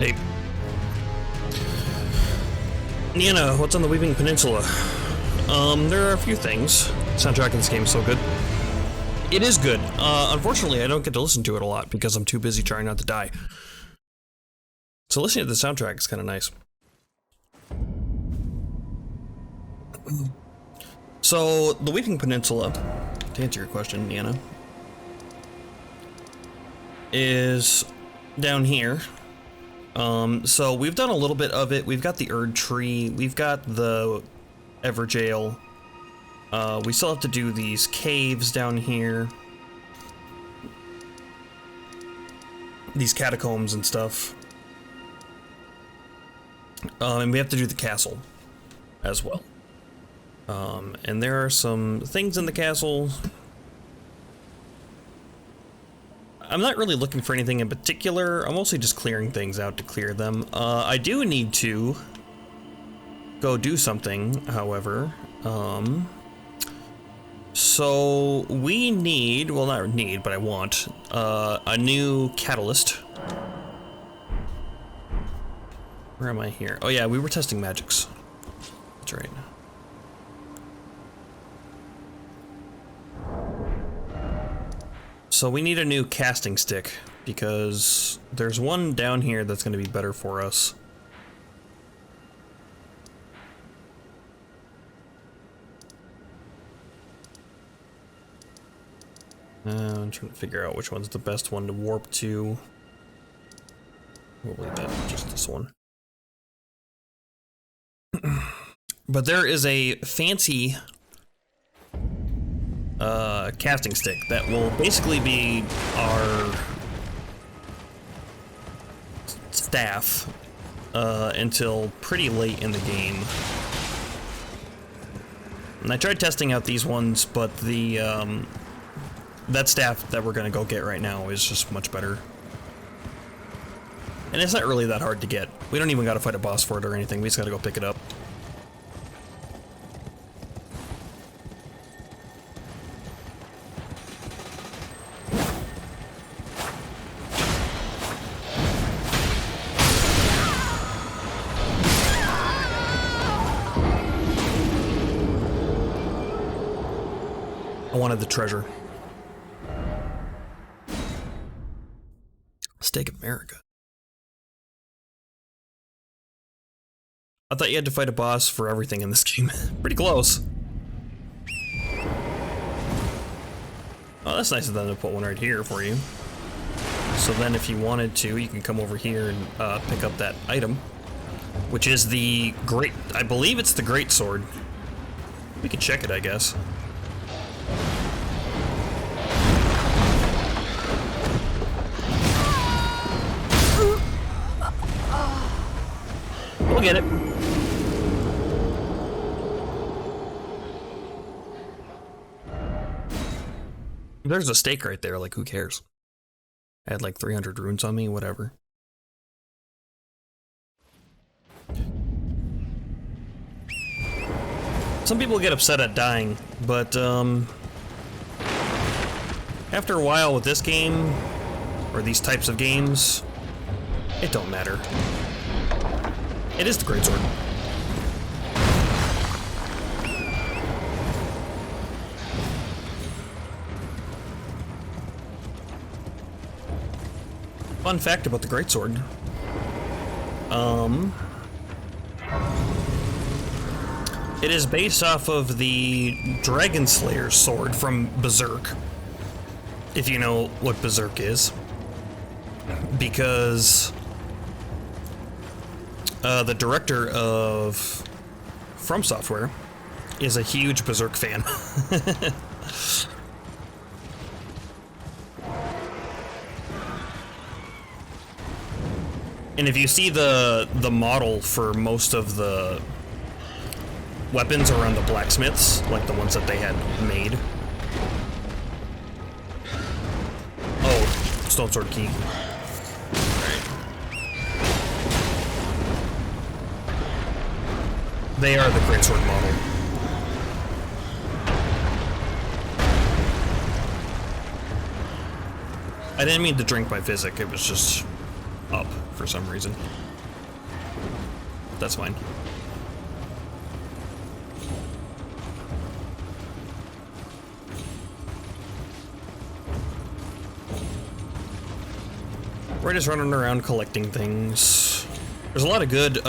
Hey. Nina, what's on the Weeping Peninsula? There are a few things. Soundtrack in this game is so good. It is good. Unfortunately, I don't get to listen to it a lot because I'm too busy trying not to die. So listening to the soundtrack is kind of nice. So, the Weeping Peninsula, to answer your question, Nina, is down here. So we've done a little bit of it. We've got the Erd Tree, we've got the Everjail. We still have to do these caves down here. These catacombs and stuff. And we have to do the castle as well. And there are some things in the castle. I'm not really looking for anything in particular. I'm mostly just clearing things out to clear them. I do need to go do something, however. So we need, well, not need, but I want a new catalyst. Where am I here? Oh yeah, we were testing magics. That's right. So we need a new casting stick, because there's one down here that's going to be better for us. I'm trying to figure out which one's the best one to warp to. We'll leave that, just this one. But there is a fancy casting stick that will basically be our staff until pretty late in the game. And I tried testing out these ones, but the that staff that we're gonna go get right now is just much better. And it's not really that hard to get. We don't even gotta fight a boss for it or anything, we just gotta go pick it up. I wanted the treasure. Stake America. I thought you had to fight a boss for everything in this game. Pretty close. Oh, that's nice of them to put one right here for you. So then if you wanted to, you can come over here and pick up that item, which is the great, I believe it's the great sword. We can check it, I guess. We'll get it. There's a stake right there, like who cares? I had like 300 runes on me, whatever. Some people get upset at dying, but after a while with this game, or these types of games, it don't matter. It is the greatsword. Fun fact about the greatsword. It is based off of the Dragon Slayer's sword from Berserk. If you know what Berserk is. Because the director of From Software is a huge Berserk fan. And if you see the model for most of the weapons around the blacksmiths, like the ones that they had made. Oh, Stone Sword Key. They are the greatsword model. I didn't mean to drink my physic, it was just up for some reason. That's fine. We're just running around collecting things. There's a lot of good,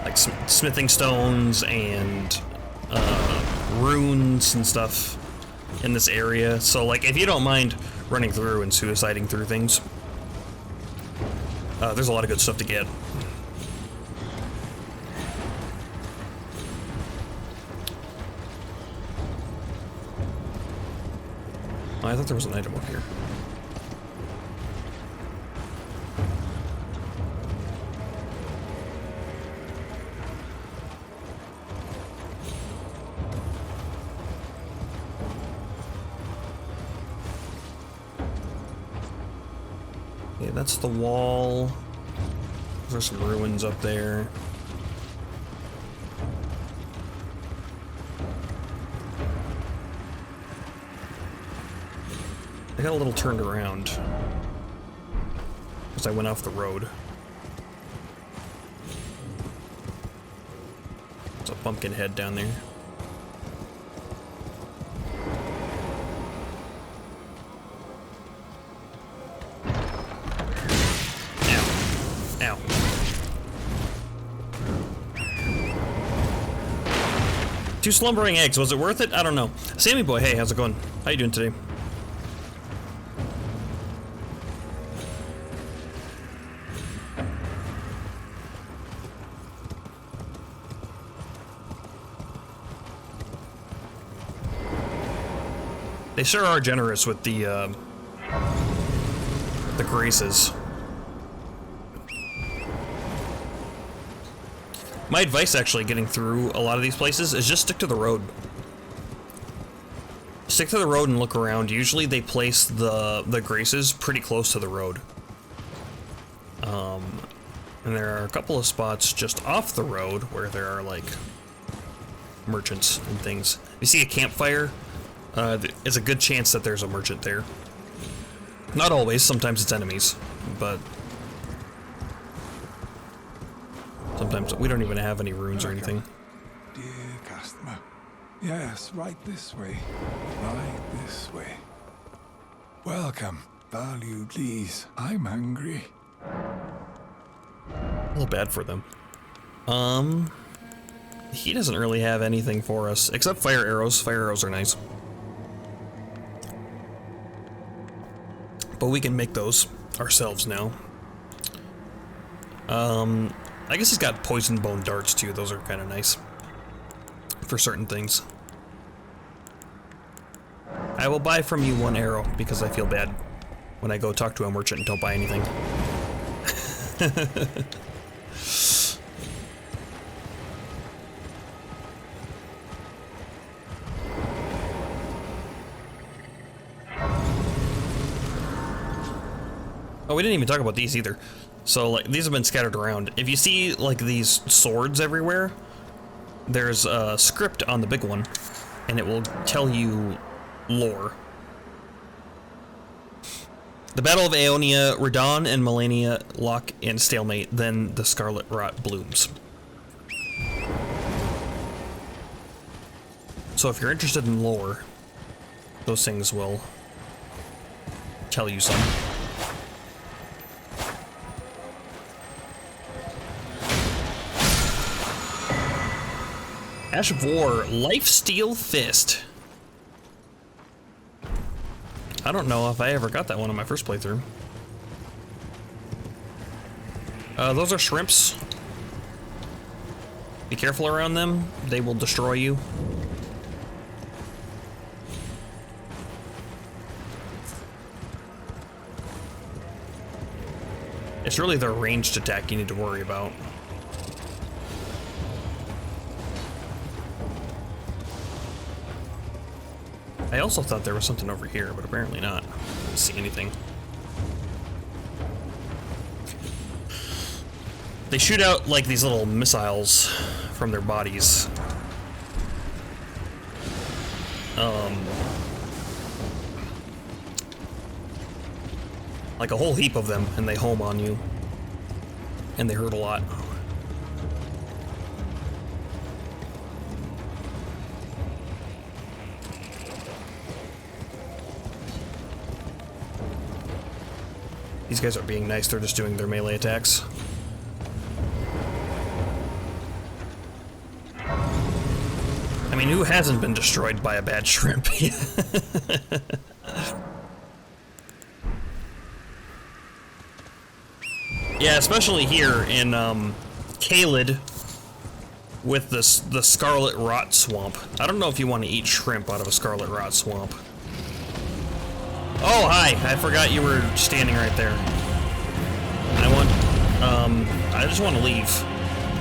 like smithing stones and runes and stuff in this area. So, like, if you don't mind running through and suiciding through things, there's a lot of good stuff to get. Oh, I thought there was an item up here. That's the wall. There's some ruins up there. I got a little turned around because I went off the road. There's a pumpkin head down there. Two slumbering eggs, was it worth it? I don't know. Sammy boy, hey, how's it going? How you doing today? They sure are generous with the graces. My advice, actually, getting through a lot of these places is just stick to the road. Stick to the road and look around. Usually they place the graces pretty close to the road. And there are a couple of spots just off the road where there are, like, merchants and things. If you see a campfire, it's a good chance that there's a merchant there. Not always, sometimes it's enemies, but sometimes we don't even have any runes or anything. Dear customer. Yes, right this way. Right this way. Welcome, valued lees. I'm hungry. A little bad for them. He doesn't really have anything for us, except fire arrows. Fire arrows are nice. But we can make those ourselves now. I guess he's got poison bone darts too. Those are kind of nice for certain things. I will buy from you one arrow because I feel bad when I go talk to a merchant and don't buy anything. Oh, we didn't even talk about these either. So, like, these have been scattered around. If you see, like, these swords everywhere, there's a script on the big one, and it will tell you lore. The Battle of Aeonia, Radon and Melania lock in stalemate, then the Scarlet Rot blooms. So if you're interested in lore, those things will tell you some. Ash of War, Lifesteal Fist. I don't know if I ever got that one on my first playthrough. Those are shrimps. Be careful around them, they will destroy you. It's really their ranged attack you need to worry about. I also thought there was something over here, but apparently not. I don't see anything. They shoot out like these little missiles from their bodies. Like a whole heap of them, and they home on you. And they hurt a lot. These guys are being nice, they're just doing their melee attacks. I mean, who hasn't been destroyed by a bad shrimp? Yeah, especially here in Caelid with the Scarlet Rot Swamp. I don't know if you want to eat shrimp out of a Scarlet Rot Swamp. Oh, hi! I forgot you were standing right there. I just want to leave.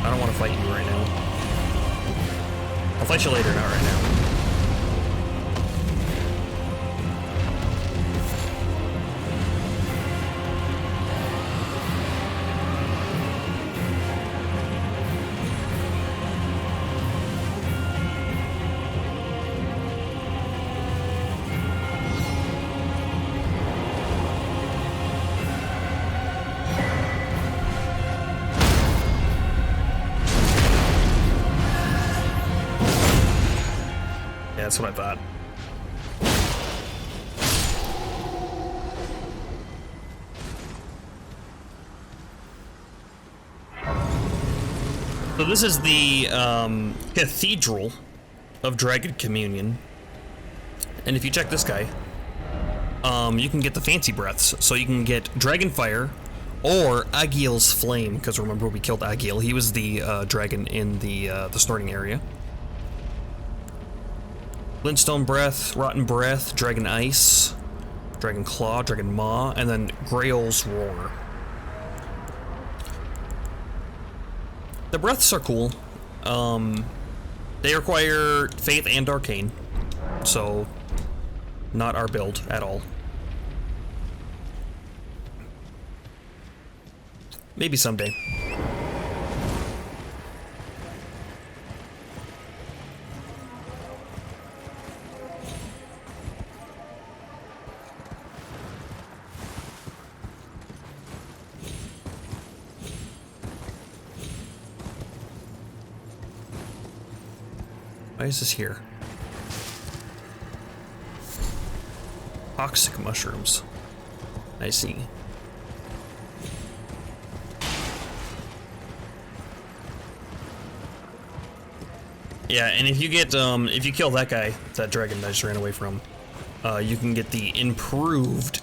I don't want to fight you right now. I'll fight you later, not right now. That's what I thought. So this is the Cathedral of Dragon Communion. And if you check this guy, you can get the fancy breaths. So you can get Dragon Fire or Agiel's Flame, because remember we killed Agiel. He was the dragon in the snorting area. Glintstone Breath, Rotten Breath, Dragon Ice, Dragon Claw, Dragon Maw, and then Grail's Roar. The breaths are cool. They require Faith and Arcane, so not our build at all. Maybe someday. Why is this here? Toxic mushrooms. I see. Yeah, and if you get, if you kill that guy, that dragon that I just ran away from, you can get the improved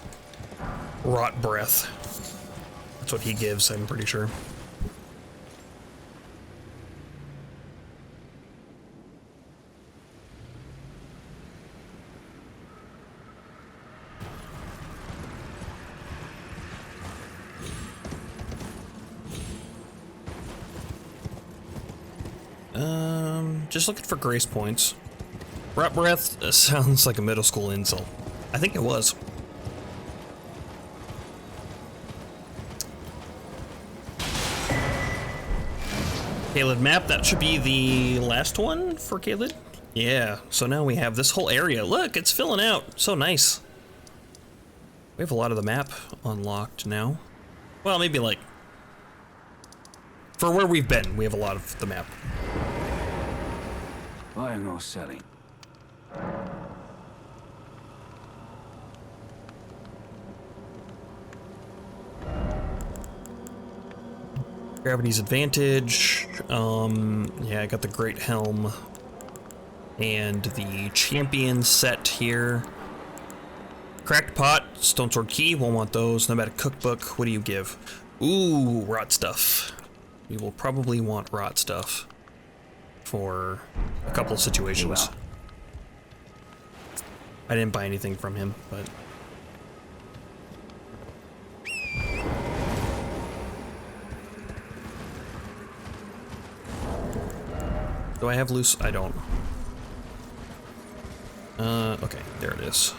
Rot Breath. That's what he gives, I'm pretty sure. Just looking for grace points. Rot Breath sounds like a middle school insult. I think it was. Caelid map, that should be the last one for Caelid. Yeah, so now we have this whole area. Look, it's filling out. So nice. We have a lot of the map unlocked now. Well, maybe like... for where we've been, we have a lot of the map. Buying or selling? Gravity's advantage. Yeah, I got the Great Helm. And the champion set here. Cracked Pot, Stone Sword Key, won't want those. Nomadic Cookbook, what do you give? Ooh, Rot Stuff. We will probably want Rot Stuff for a couple of situations. I didn't buy anything from him, but... do I have loose? I don't. Okay, there it is.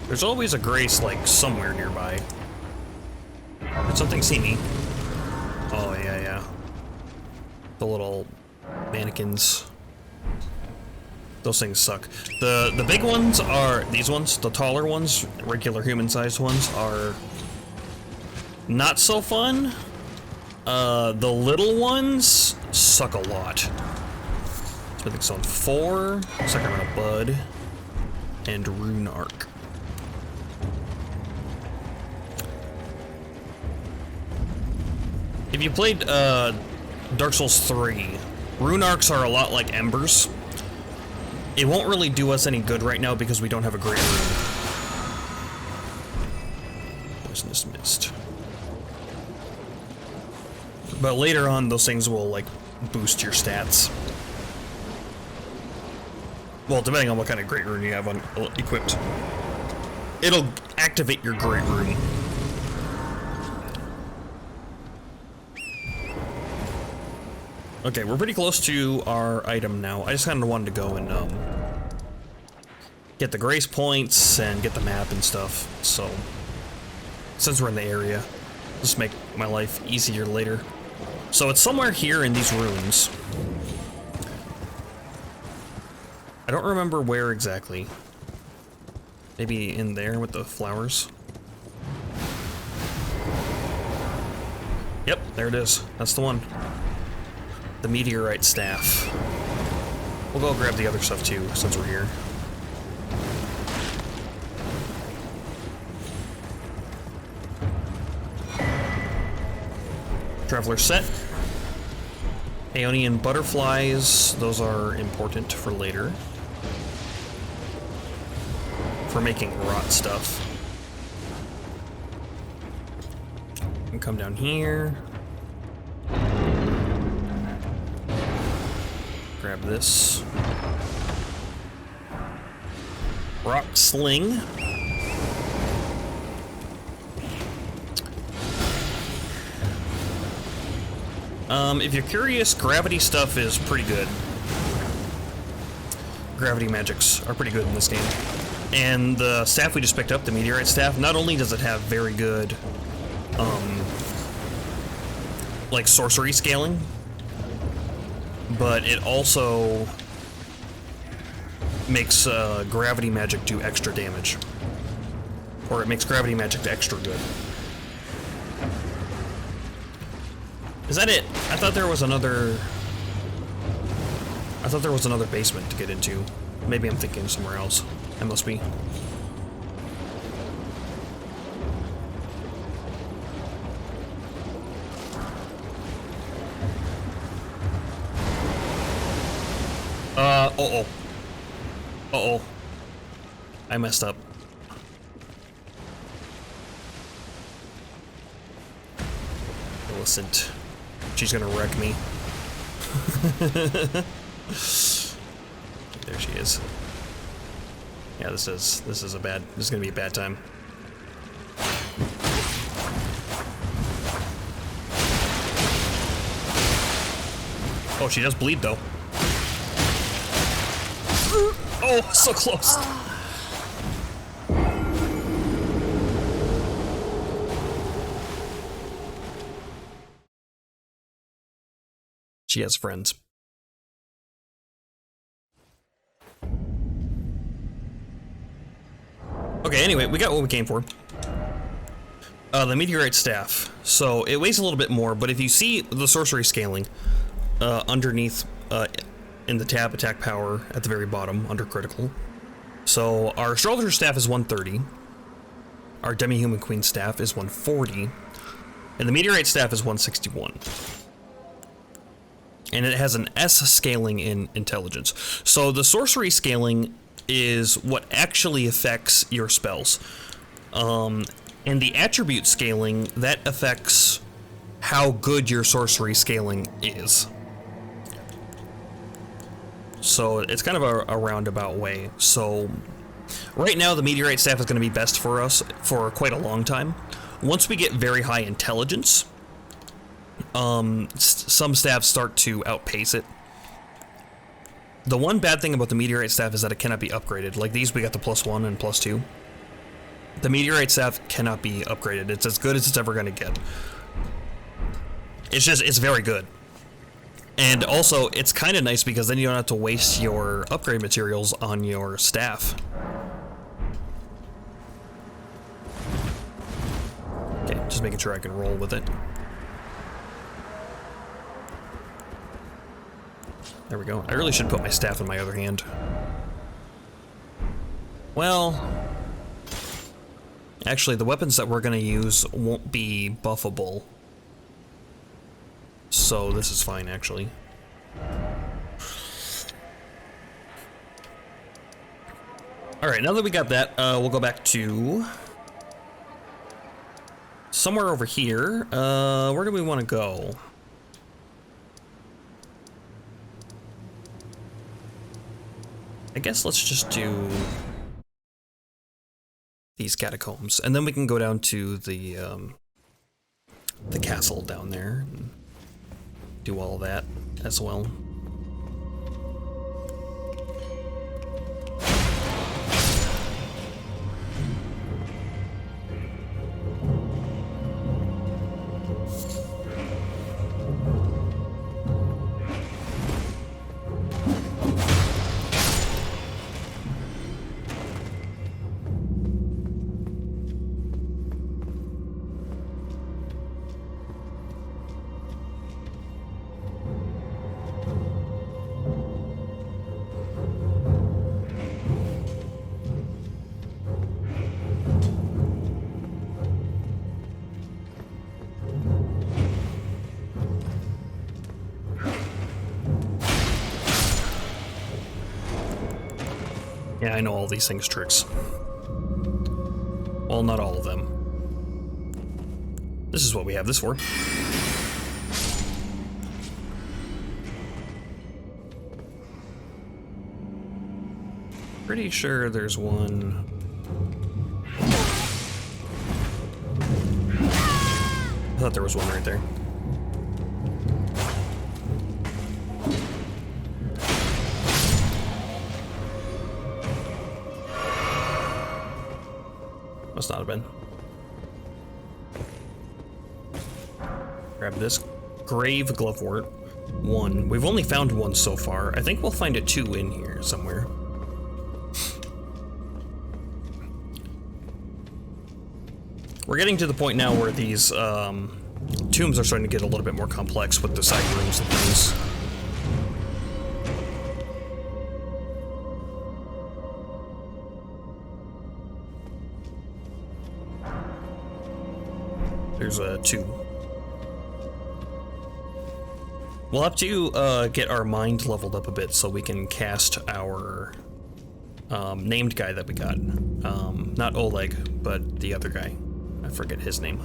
There's always a grace, like, somewhere nearby. Did something see me? Oh, yeah. The little mannequins. Those things suck. The big ones are these ones. The taller ones, regular human-sized ones, are not so fun. The little ones suck a lot. Smithing Stone 4, Sacramento Bud, and Rune Arc. If you played Dark Souls 3, Rune Arcs are a lot like Embers. It won't really do us any good right now because we don't have a great rune. Poisonous Mist. But later on, those things will, like, boost your stats. Well, depending on what kind of great rune you have on equipped. It'll activate your great rune. Okay, we're pretty close to our item now. I just kind of wanted to go and get the grace points and get the map and stuff. So, since we're in the area, just make my life easier later. So it's somewhere here in these ruins. I don't remember where exactly. Maybe in there with the flowers. Yep, there it is. That's the one. The meteorite staff. We'll go grab the other stuff too, since we're here. Traveler set. Aeonian butterflies, those are important for later. For making rot stuff. And come down here. Grab this. Rock sling. If you're curious, gravity stuff is pretty good. Gravity magics are pretty good in this game. And the staff we just picked up, the meteorite staff, not only does it have very good, like sorcery scaling, but it also makes gravity magic do extra damage. Or it makes gravity magic extra good. Is that it? I thought there was another basement to get into. Maybe I'm thinking somewhere else. That must be. Uh-oh. Uh-oh. I messed up. Millicent. She's gonna wreck me. There she is. Yeah, this is gonna be a bad time. Oh, she does bleed though. Oh, so close. She has friends. Okay, anyway, we got what we came for. The meteorite staff. So it weighs a little bit more, but if you see the sorcery scaling underneath in the tab attack power at the very bottom under critical. So our astrologer staff is 130. Our demi-human queen staff is 140. And the meteorite staff is 161. And it has an S scaling in intelligence. So the sorcery scaling is what actually affects your spells. And the attribute scaling, that affects how good your sorcery scaling is. So it's kind of a roundabout way. So right now the meteorite staff is going to be best for us for quite a long time. Once we get very high intelligence, some staffs start to outpace it. The one bad thing about the meteorite staff is that it cannot be upgraded. Like these, we got the +1 and +2. The meteorite staff cannot be upgraded. It's as good as it's ever going to get. It's very good. And also, it's kind of nice because then you don't have to waste your upgrade materials on your staff. Okay, just making sure I can roll with it. There we go. I really should put my staff in my other hand. Well, actually, the weapons that we're going to use won't be buffable. So this is fine, actually. Alright, now that we got that, we'll go back to somewhere over here. Where do we want to go? I guess let's just do these catacombs, and then we can go down to the castle down there and do all that as well. Yeah, I know all these things' tricks. Well, not all of them. This is what we have this for. Pretty sure there's one. I thought there was one right there. Must not have been. Grab this grave glovewort. One. We've only found one so far. I think we'll find a two in here somewhere. We're getting to the point now where these tombs are starting to get a little bit more complex with the side rooms and things. There's a two. We'll have to get our mind leveled up a bit so we can cast our named guy that we got. Not Oleg, but the other guy. I forget his name.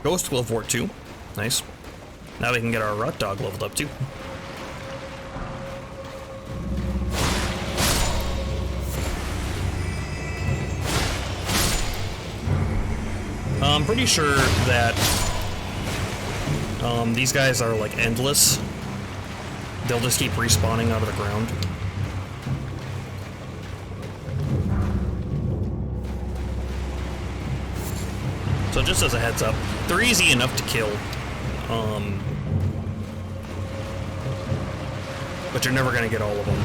Ghost Glovewort 2. Nice. Now we can get our Rut Dog leveled up too. I'm pretty sure that these guys are like endless. They'll just keep respawning out of the ground. So just as a heads up, they're easy enough to kill. But you're never gonna get all of them.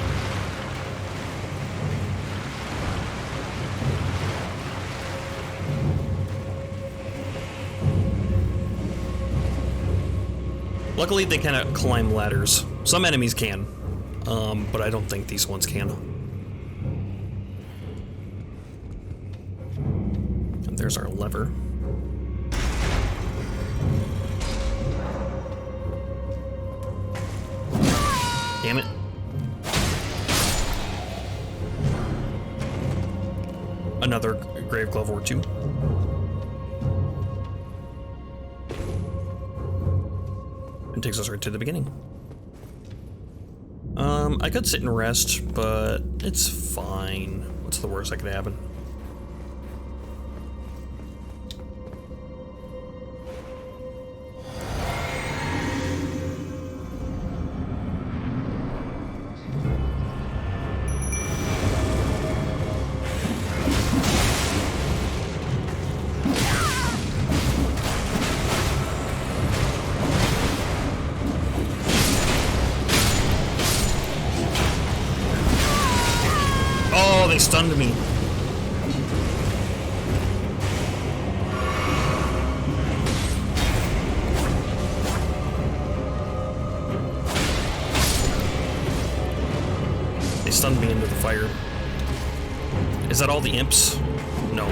Luckily, they cannot climb ladders. Some enemies can, but I don't think these ones can. And there's our lever. Damn it. Another Grave Glovewort 2. And takes us right to the beginning. I could sit and rest, but it's fine. What's the worst that could happen? they stunned me. They stunned me into the fire. Is that all the imps? No.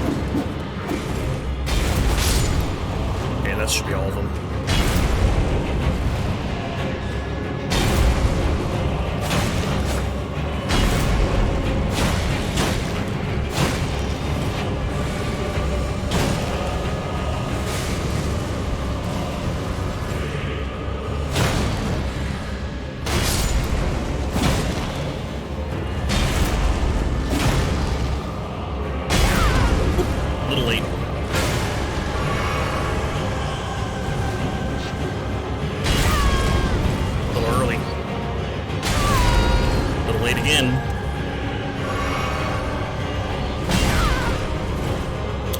Okay, that should be all of them. A little late. A little early. A little late again.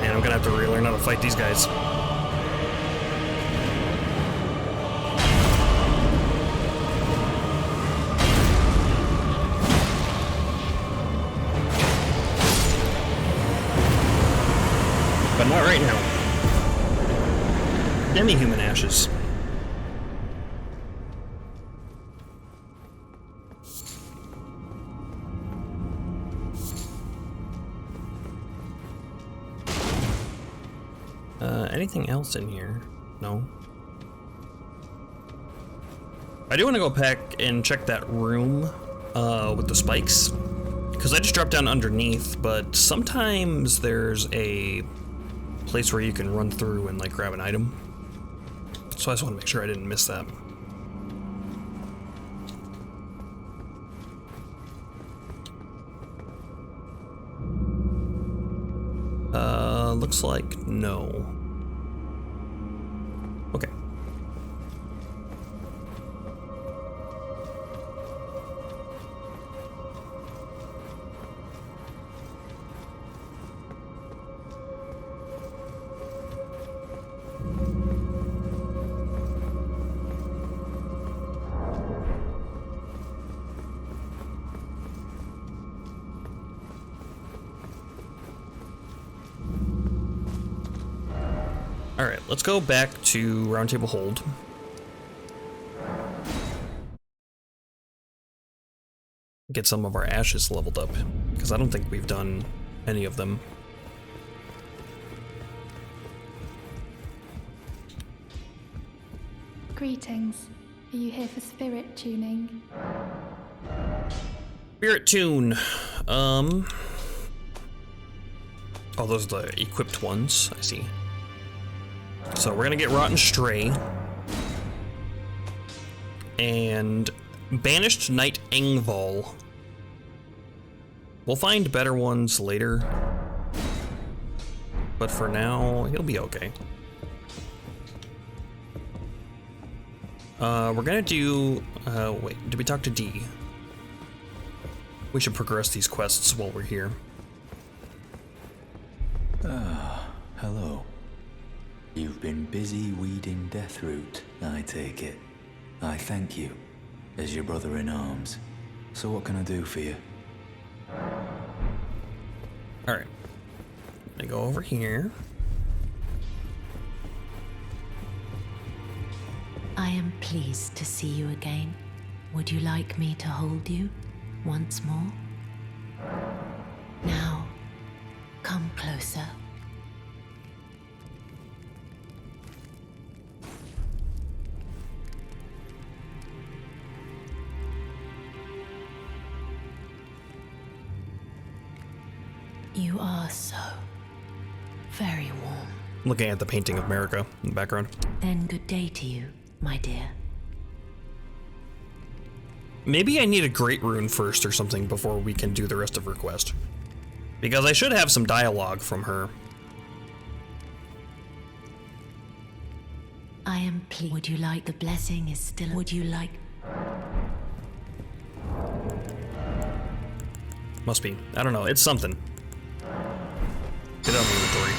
And I'm gonna have to relearn how to fight these guys. But not right now. Demi-human ashes. Anything else in here? No. I do want to go back and check that room with the spikes, because I just dropped down underneath, but sometimes there's a place where you can run through and like grab an item. So I just want to make sure I didn't miss that. Looks like no. Okay. Alright, let's go back to Roundtable Hold. Get some of our ashes leveled up, because I don't think we've done any of them. Greetings. Are you here for spirit tuning? Spirit tune. Oh, those are the equipped ones. I see. So we're gonna get Rotten Stray. And Banished Knight Engval. We'll find better ones later. But for now, he'll be okay. We're gonna do... wait, did we talk to D? We should progress these quests while we're here. Ah, hello. You've been busy weeding Deathroot, I take it. I thank you, as your brother-in-arms. So what can I do for you? Alright. I go over here. I am pleased to see you again. Would you like me to hold you once more? Now, come closer. You are so very warm. Looking at the painting of America in the background. Then good day to you, my dear. Maybe I need a great rune first or something before we can do the rest of her quest. Because I should have some dialogue from her. I am pleased. Would you like the blessing is still... Would you like... Must be. I don't know. It's something. Get out of inventory.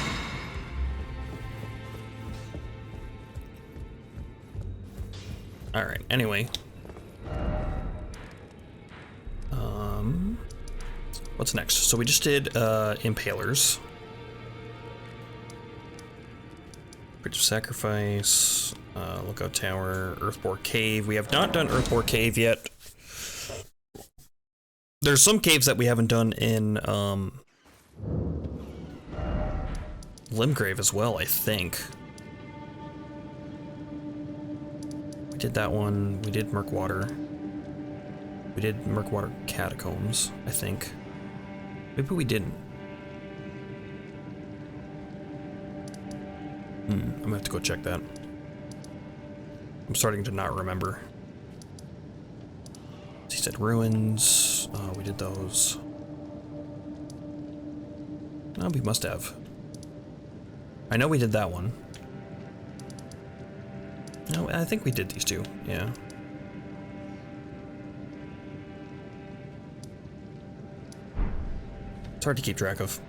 Alright, anyway. What's next? So we just did Impalers. Bridge of Sacrifice, Lookout Tower, Earthbore Cave. We have not done Earthbore Cave yet. There's some caves that we haven't done in Limgrave as well, I think. We did that one. We did Murkwater. We did Murkwater Catacombs, I think. Maybe we didn't. I'm gonna have to go check that. I'm starting to not remember. He said ruins. We did those. No, we must have. I know we did that one. No, I think we did these two. Yeah. It's hard to keep track of.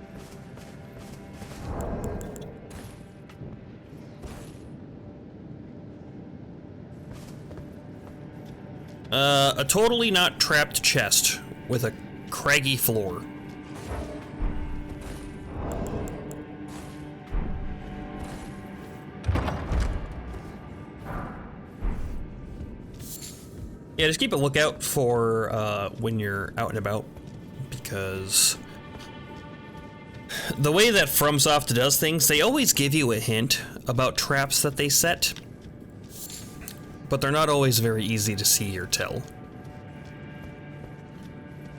A totally not trapped chest with a craggy floor. Yeah, just keep a lookout for when you're out and about, because the way that FromSoft does things, they always give you a hint about traps that they set, but they're not always very easy to see or tell.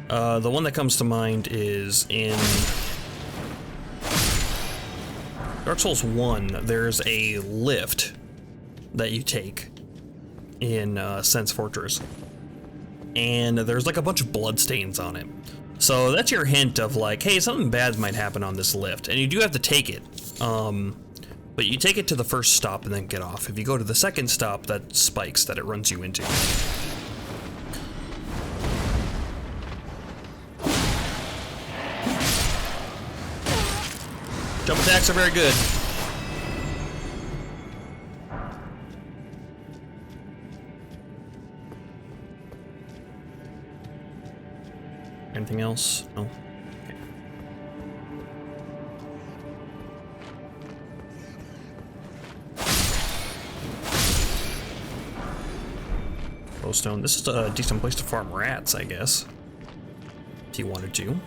The one that comes to mind is in Dark Souls 1, there's a lift that you take in Sense Fortress, and there's like a bunch of bloodstains on it. So that's your hint of like, hey, something bad might happen on this lift, and you do have to take it. But you take it to the first stop and then get off. If you go to the second stop, that spikes that it runs you into. Jump attacks are very good. Anything else? No. Okay. Glowstone. This is a decent place to farm rats, I guess. If you wanted to.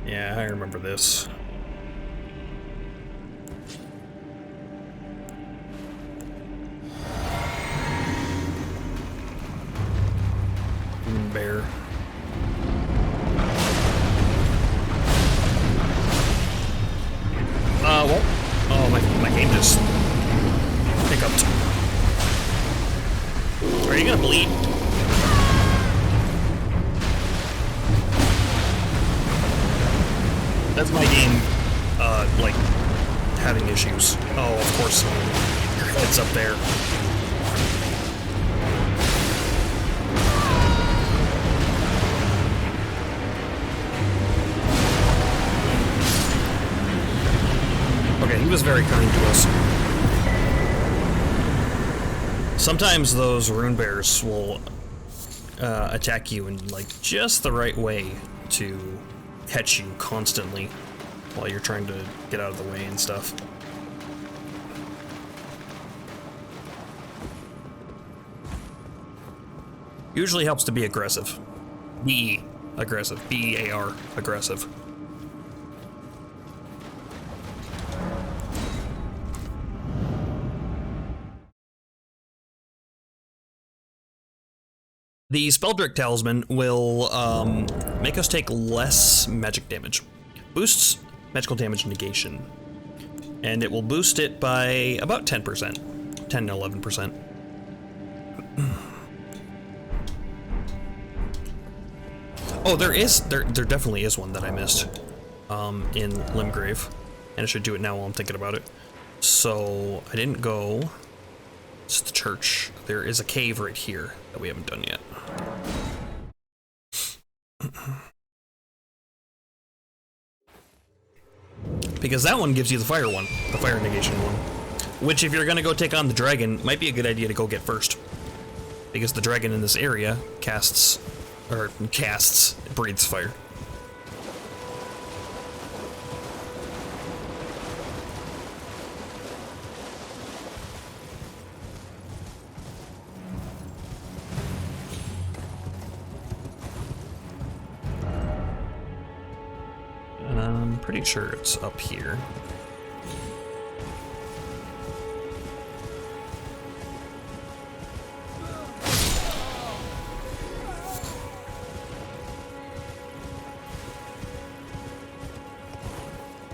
Yeah, I remember this. Bear. Well, oh, my game just hiccuped. Are you gonna bleed? That's my game, like, having issues. Oh, of course, your head's up there. Okay, he was very kind to us. Sometimes those rune bears will attack you in, like, just the right way to catch you constantly while you're trying to get out of the way and stuff. Usually helps to be aggressive. B-E, aggressive. B-E-A-R, aggressive. The Spelldrick Talisman will make us take less magic damage. Boosts magical damage negation. And it will boost it by about 10%. 10 to 11%. Oh, there definitely is one that I missed in Limgrave. And I should do it now while I'm thinking about it. So, I didn't go It's the church. There is a cave right here that we haven't done yet. Because that one gives you the fire one, the fire negation one. Which, if you're gonna go take on the dragon, might be a good idea to go get first. Because the dragon in this area breathes fire. And I'm pretty sure it's up here.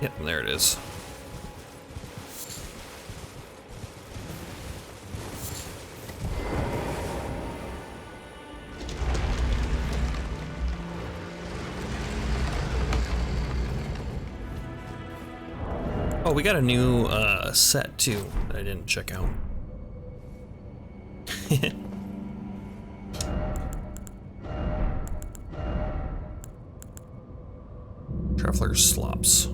Yep, there it is. Oh, we got a new set too that I didn't check out. Traveler's Slops.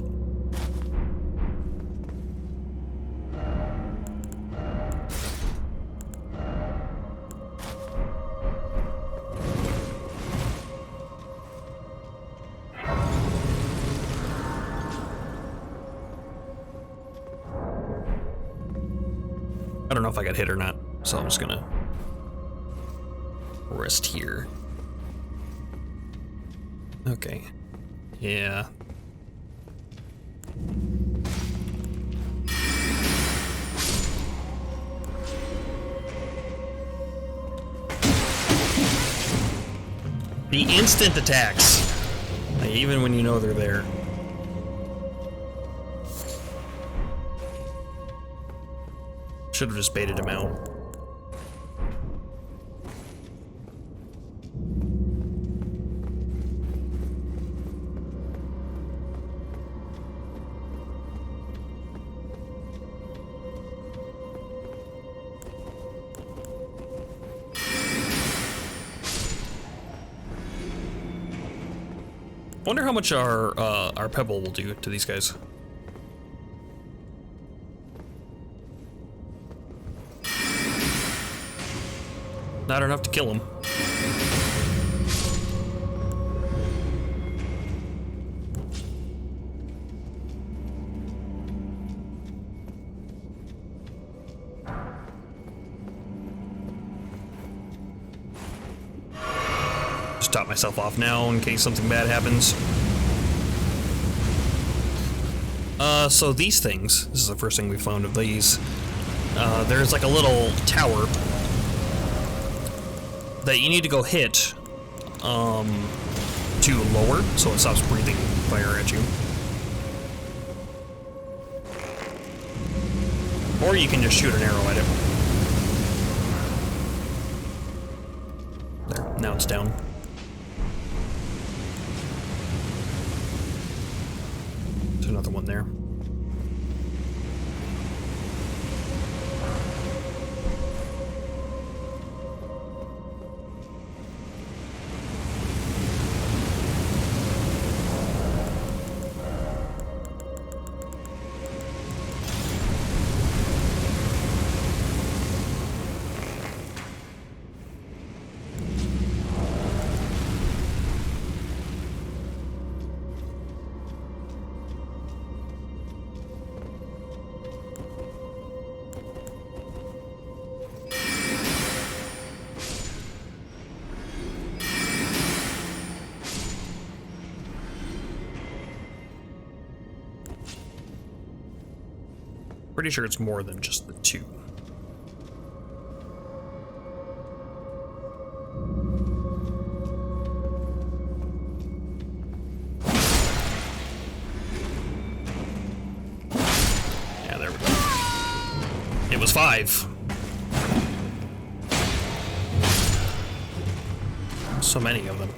I don't know if I got hit or not, so I'm just gonna rest here. Okay. Yeah. The instant attacks, like, even when you know they're there. Should have just baited him out. Wonder how much our pebble will do to these guys. Not enough to kill him. Just top myself off now in case something bad happens. So these things, this is the first thing we found of these. There's like a little tower that you need to go hit to lower, so it stops breathing fire at you. Or you can just shoot an arrow at it. There, now it's down. There's another one there. Pretty sure it's more than just the two. Yeah, there we go. It was 5. So many of them.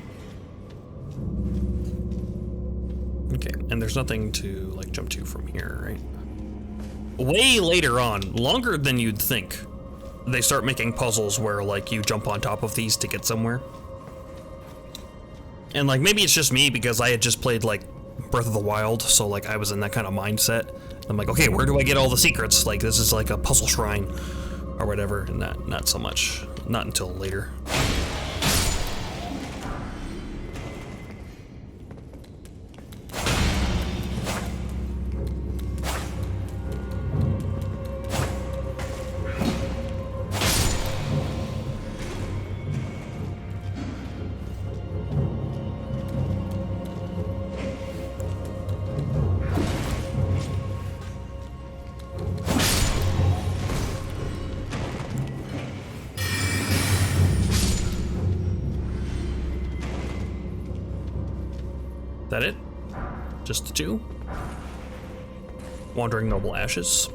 Okay, and there's nothing to like jump to from here, right? Way later on, longer than you'd think. they start making puzzles where like you jump on top of these to get somewhere. And like maybe it's just me because I had just played like Breath of the Wild, so like I was in that kind of mindset. I'm like, okay, where do I get all the secrets? Like this is like a puzzle shrine or whatever, and not so much. Not until later. That it? Just the two? Wandering Noble Ashes.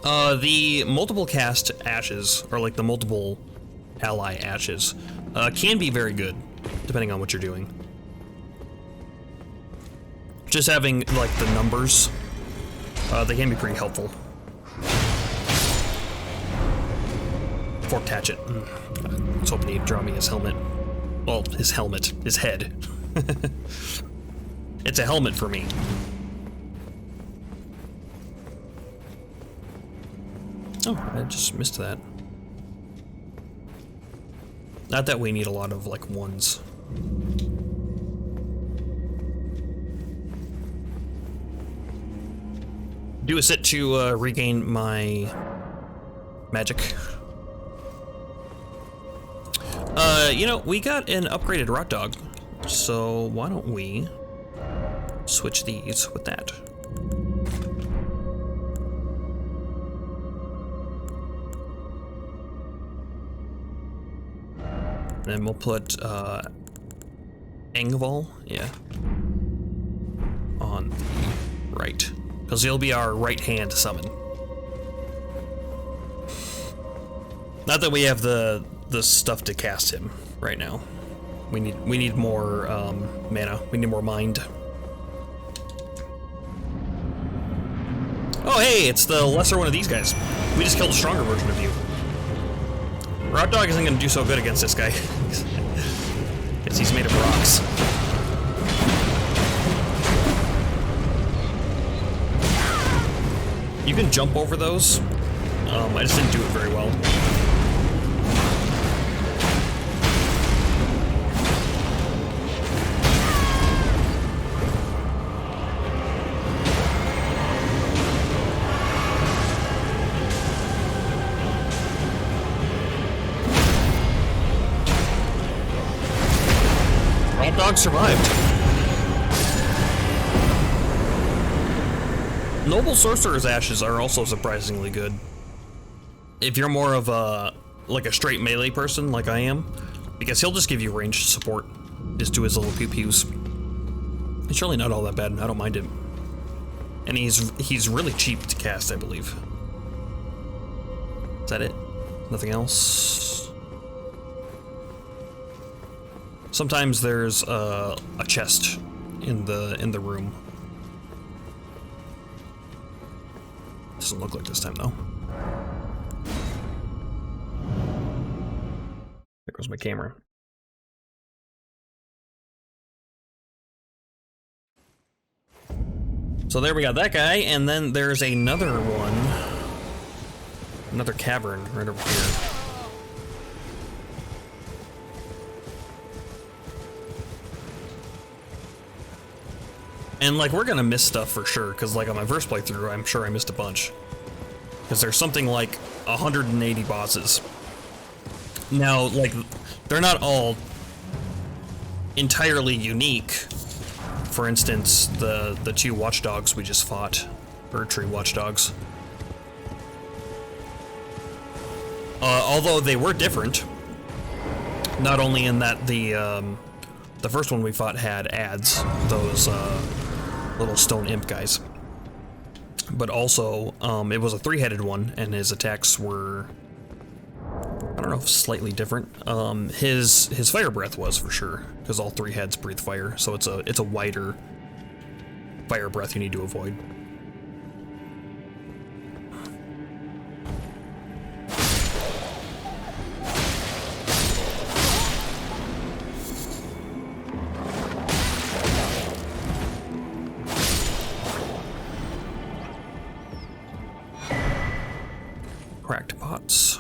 The multiple cast ashes, or like the multiple ally ashes, can be very good, depending on what you're doing. Just having, like, the numbers, they can be pretty helpful. Forked hatchet. I was hoping he'd draw me his helmet. Well, his helmet. His head. It's a helmet for me. Oh, I just missed that. Not that we need a lot of, like, ones. Do a sit to regain my magic. You know, we got an upgraded rot dog, so why don't we switch these with that? Then we'll put Engval, yeah, on the right, because he'll be our right hand summon. Not that we have the stuff to cast him right now. We need more mana. We need more mind. Oh hey, it's the lesser one of these guys. We just killed a stronger version of you. Rot Dog isn't gonna do so good against this guy. Because he's made of rocks. You can jump over those. I just didn't do it very well. Dog survived. Noble Sorcerer's Ashes are also surprisingly good. If you're more of a straight melee person like I am, because he'll just give you ranged support. Just do his little pew-pews. It's really not all that bad, I don't mind him. And he's really cheap to cast, I believe. Is that it? Nothing else? Sometimes there's a chest in the room. Doesn't look like this time though. There goes my camera. So there we got that guy, and then there's another one. Another cavern right over here. And like we're gonna miss stuff for sure, because like on my first playthrough, I'm sure I missed a bunch. Because there's something like 180 bosses. Now, like, they're not all entirely unique. For instance, the two watchdogs we just fought, Erdtree watchdogs. Although they were different. Not only in that the first one we fought had ads, those little stone imp guys, but also it was a three-headed one, and his attacks were, I don't know, slightly different. His fire breath was for sure, because all three heads breathe fire, so it's a wider fire breath you need to avoid. pots.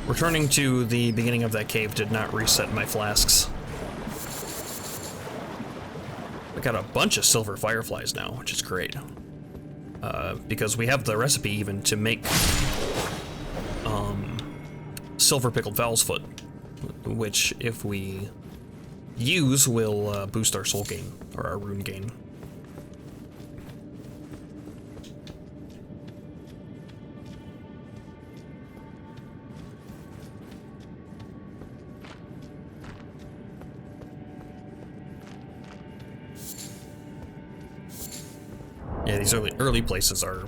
Returning to the beginning of that cave did not reset my flasks. I got a bunch of silver fireflies now, which is great. Because we have the recipe even to make silver pickled fowl's foot, which if we use will boost our soul gain, or our rune gain. Yeah, these early places are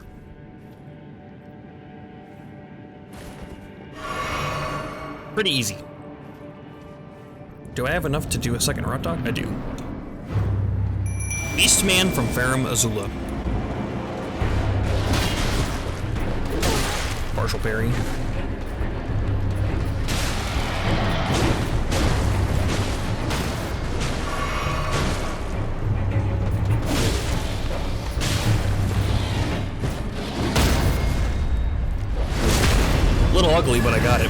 pretty easy. Do I have enough to do a second rot dog? I do. Beastman from Farum Azula. Partial parry. Little ugly, but I got it.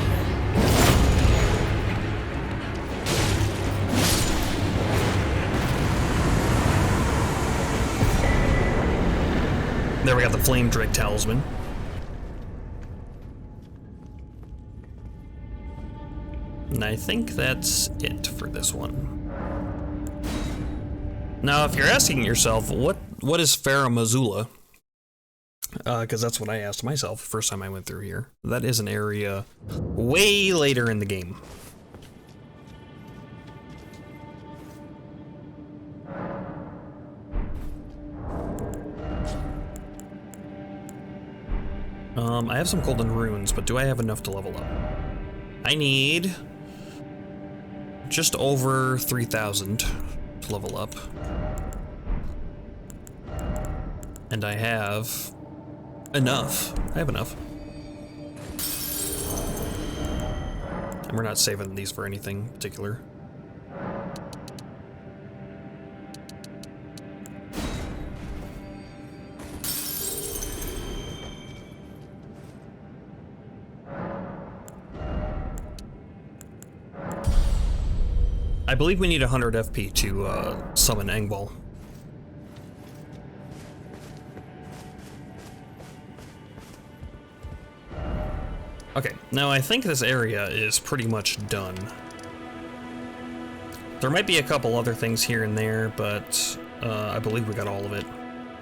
There we got the Flame Drake Talisman. And I think that's it for this one. Now, if you're asking yourself, what is Farum Azula? Because that's what I asked myself the first time I went through here. That is an area way later in the game. I have some golden runes, but do I have enough to level up? I need just over 3,000 to level up. And I have enough. I have enough. And we're not saving these for anything particular. I believe we need 100 FP to summon Angbal. Okay, now I think this area is pretty much done. There might be a couple other things here and there, but I believe we got all of it.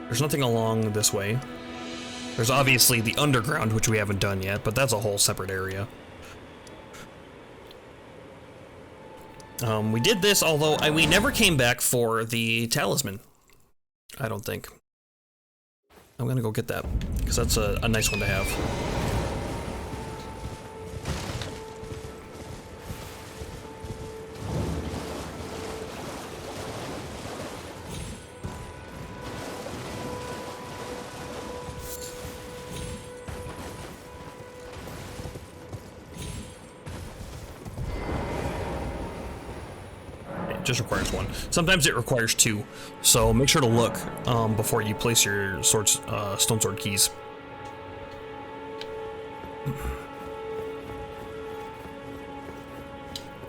There's nothing along this way. There's obviously the underground, which we haven't done yet, but that's a whole separate area. We did this, although we never came back for the talisman. I don't think. I'm gonna go get that, because that's a nice one to have. Just requires one. Sometimes it requires two, so make sure to look before you place your swords, stone sword keys.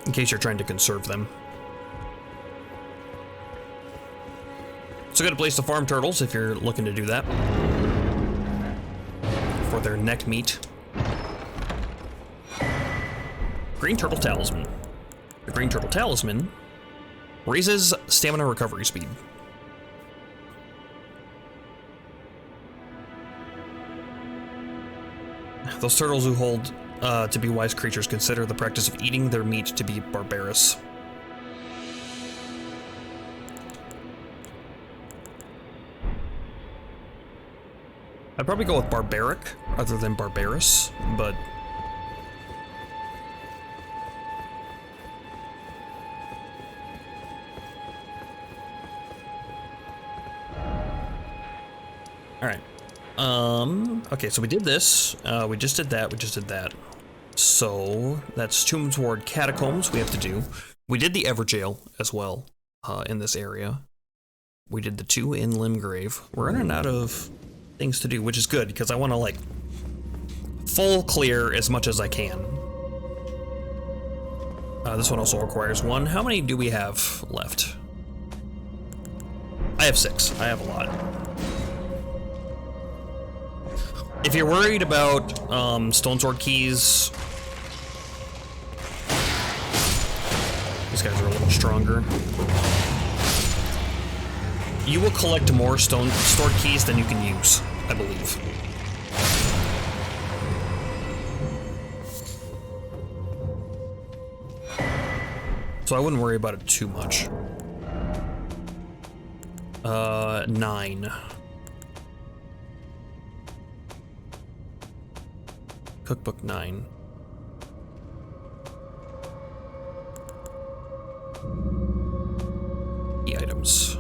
In case you're trying to conserve them. It's a good place to farm turtles if you're looking to do that. For their neck meat. Green Turtle Talisman. The Green Turtle Talisman raises stamina recovery speed. Those turtles who hold to be wise creatures consider the practice of eating their meat to be barbarous. I'd probably go with barbaric rather than barbarous, but alright. Okay, so we did this. We just did that. We just did that. So that's Tomb Toward Catacombs we have to do. We did the Everjail as well in this area. We did the 2 in Limgrave. We're running out of things to do, which is good because I want to like full clear as much as I can. This one also requires 1. How many do we have left? I have 6. I have a lot. If you're worried about stone sword keys, these guys are a little stronger. You will collect more stone sword keys than you can use, I believe. So I wouldn't worry about it too much. 9. Cookbook 9. Key items.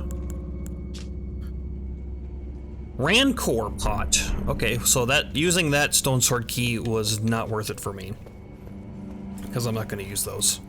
Rancor pot. Okay, so that using that stone sword key was not worth it for me. Because I'm not going to use those.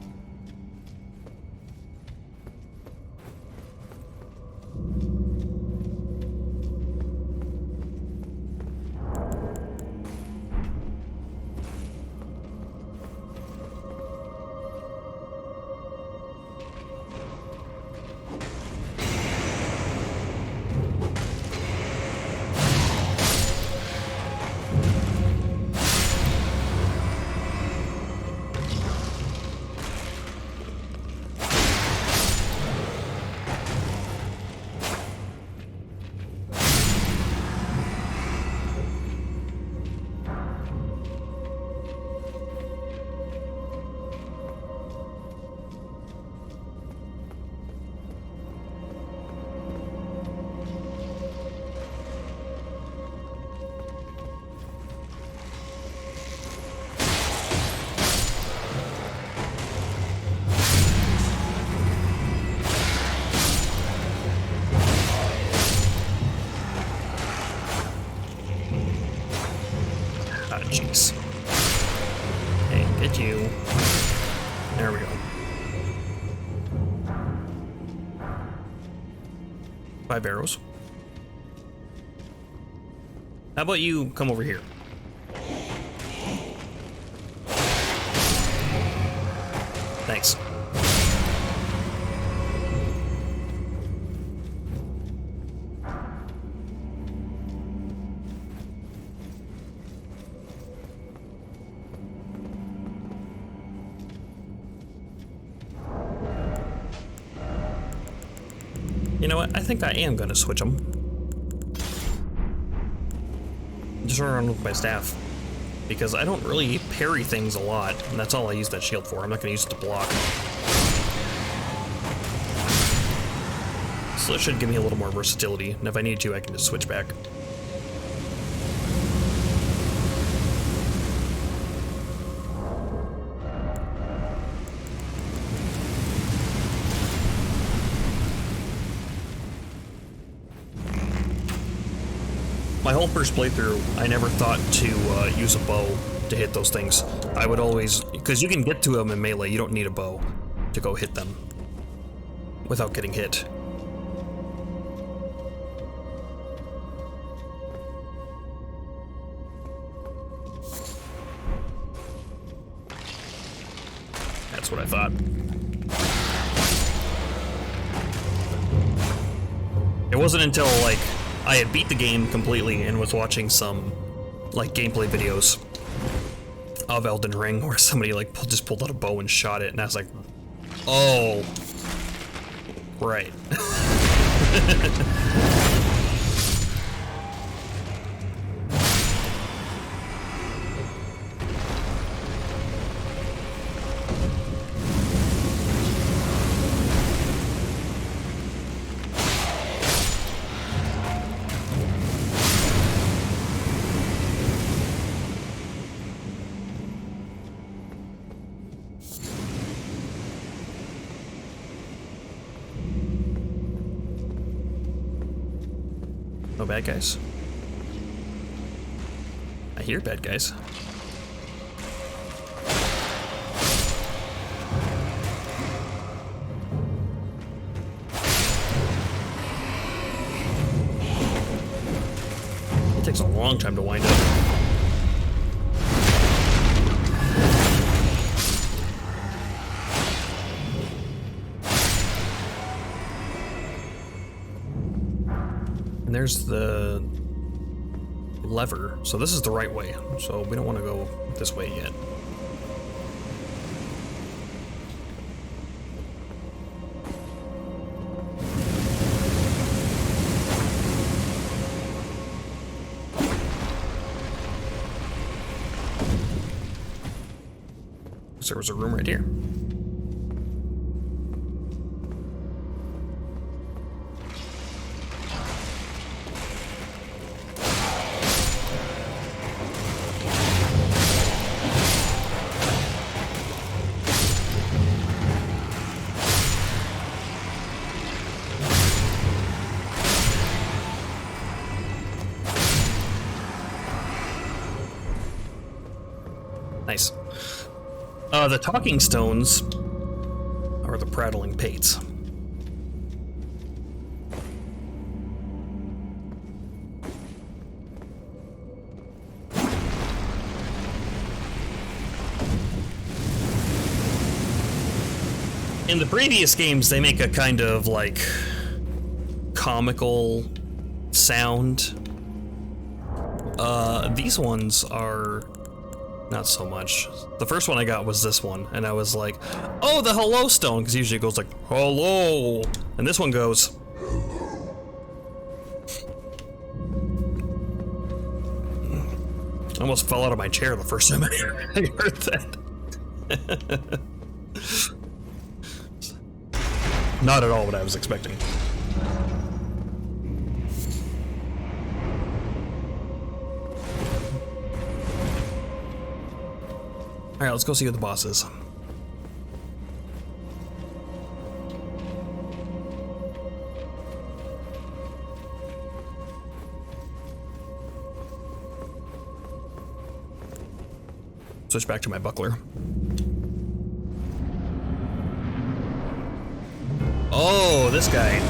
Jeez. Hey, get you. There we go. 5 arrows. How about you come over here? Thanks. You know what? I think I am gonna switch them. Just run around with my staff. Because I don't really parry things a lot, and that's all I use that shield for. I'm not gonna use it to block. So that should give me a little more versatility, and if I need to, I can just switch back. My whole first playthrough, I never thought to use a bow to hit those things. I would always, because you can get to them in melee, you don't need a bow to go hit them without getting hit. That's what I thought. It wasn't until, like, I had beat the game completely and was watching some, like, gameplay videos of Elden Ring where somebody, like, just pulled out a bow and shot it, and I was like, oh, right. No bad guys. I hear bad guys. long time to wind up. And there's the lever. So this is the right way. So we don't want to go this way yet. There was a room right here. Nice. The talking stones are the prattling pates. In the previous games, they make a kind of like comical sound. These ones are not so much. The first one I got was this one, and I was like, oh, the hello stone, because usually it goes like, hello, and this one goes, I almost fell out of my chair the first time I heard that. Not at all what I was expecting. Alright, let's go see what the boss is. Switch back to my buckler. Oh, this guy.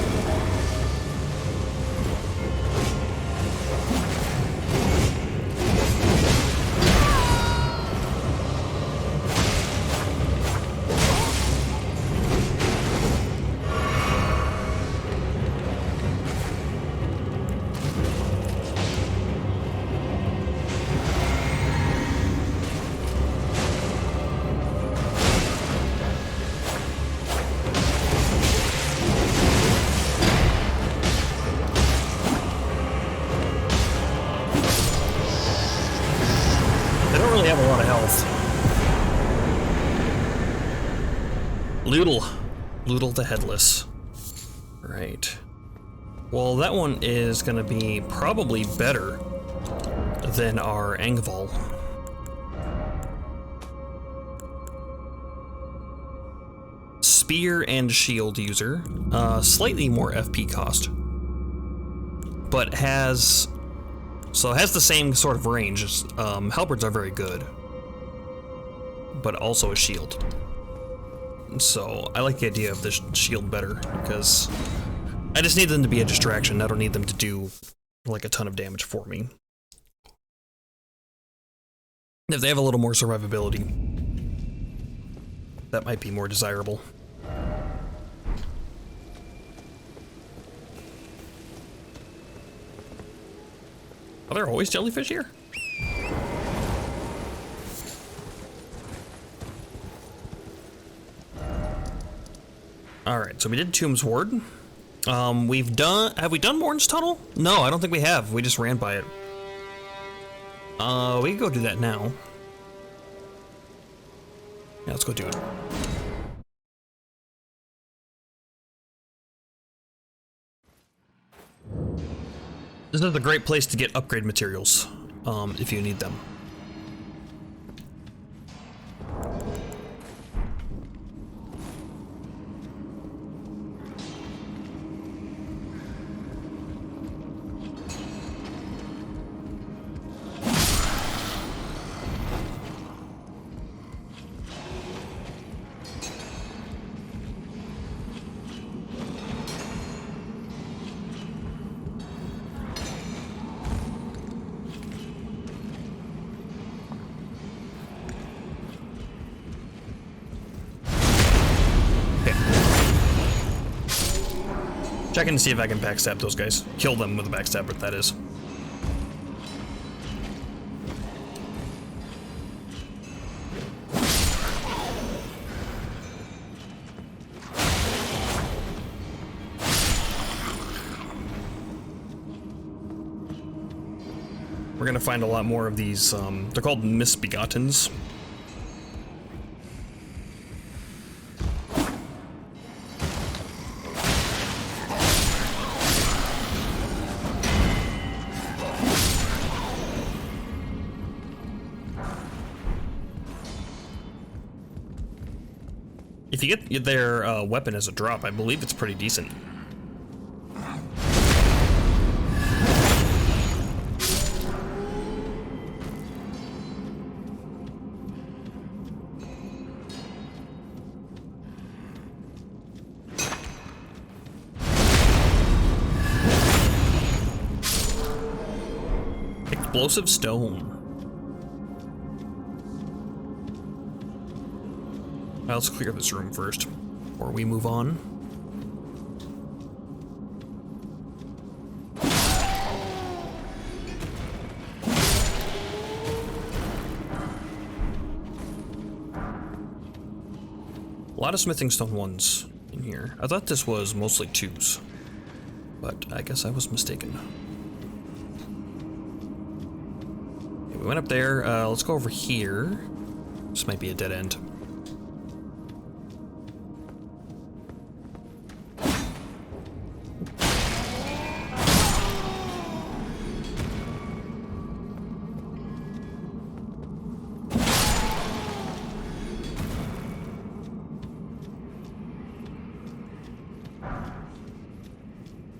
Loodle the Headless. Right. Well, that one is gonna be probably better than our Angval. Spear and shield user. Slightly more FP cost. But has... So it has the same sort of range. Halberds are very good. But also a shield. So I like the idea of this shield better, because I just need them to be a distraction. I don't need them to do like a ton of damage for me. If they have a little more survivability, that might be more desirable. Are there always jellyfish here? Alright, so we did Tomb's Ward. Have we done Morn's Tunnel? No, I don't think we have. We just ran by it. We can go do that now. Yeah, let's go do it. This is a great place to get upgrade materials, if you need them. Checking to see if I can backstab those guys. Kill them with a backstabber, that is. We're gonna find a lot more of these, they're called misbegottens. If you get their weapon as a drop, I believe it's pretty decent. Explosive stone. Let's clear this room first, before we move on. A lot of smithing stone 1s in here. I thought this was mostly 2s, but I guess I was mistaken. Okay, we went up there. Let's go over here. This might be a dead end.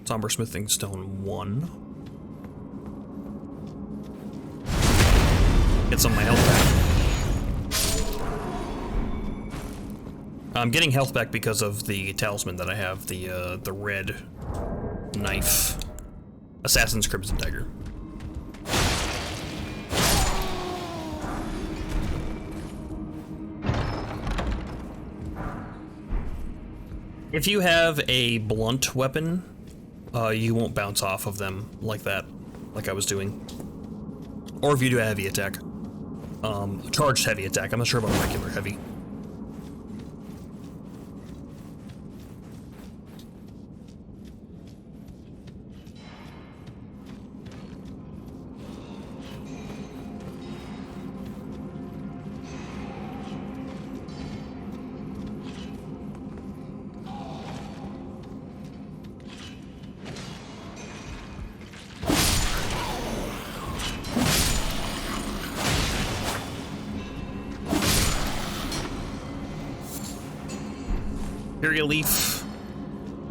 Somber smithing stone 1. Get some of my health back. I'm getting health back because of the talisman that I have, the red knife, Assassin's Crimson Dagger. If you have a blunt weapon, you won't bounce off of them like that, like I was doing. Or if you do a heavy attack. Charged heavy attack. I'm not sure about a regular heavy. Imperial Leaf,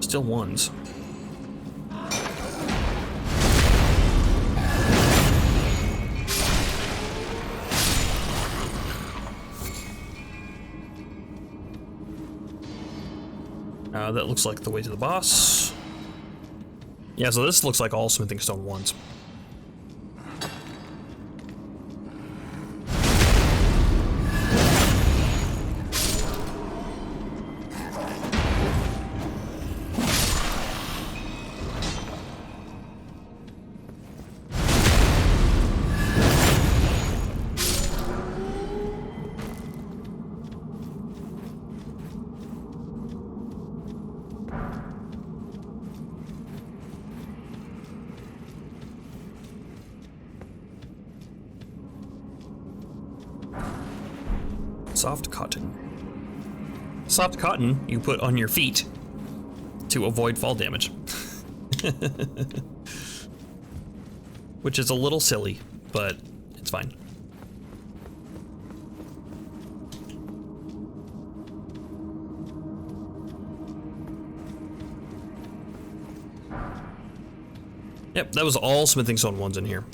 still 1s. That looks like the way to the boss. Yeah, so this looks like all smithing stone 1s. Soft cotton. Soft cotton you put on your feet to avoid fall damage. Which is a little silly, but it's fine. Yep, that was all smithing stone 1s in here.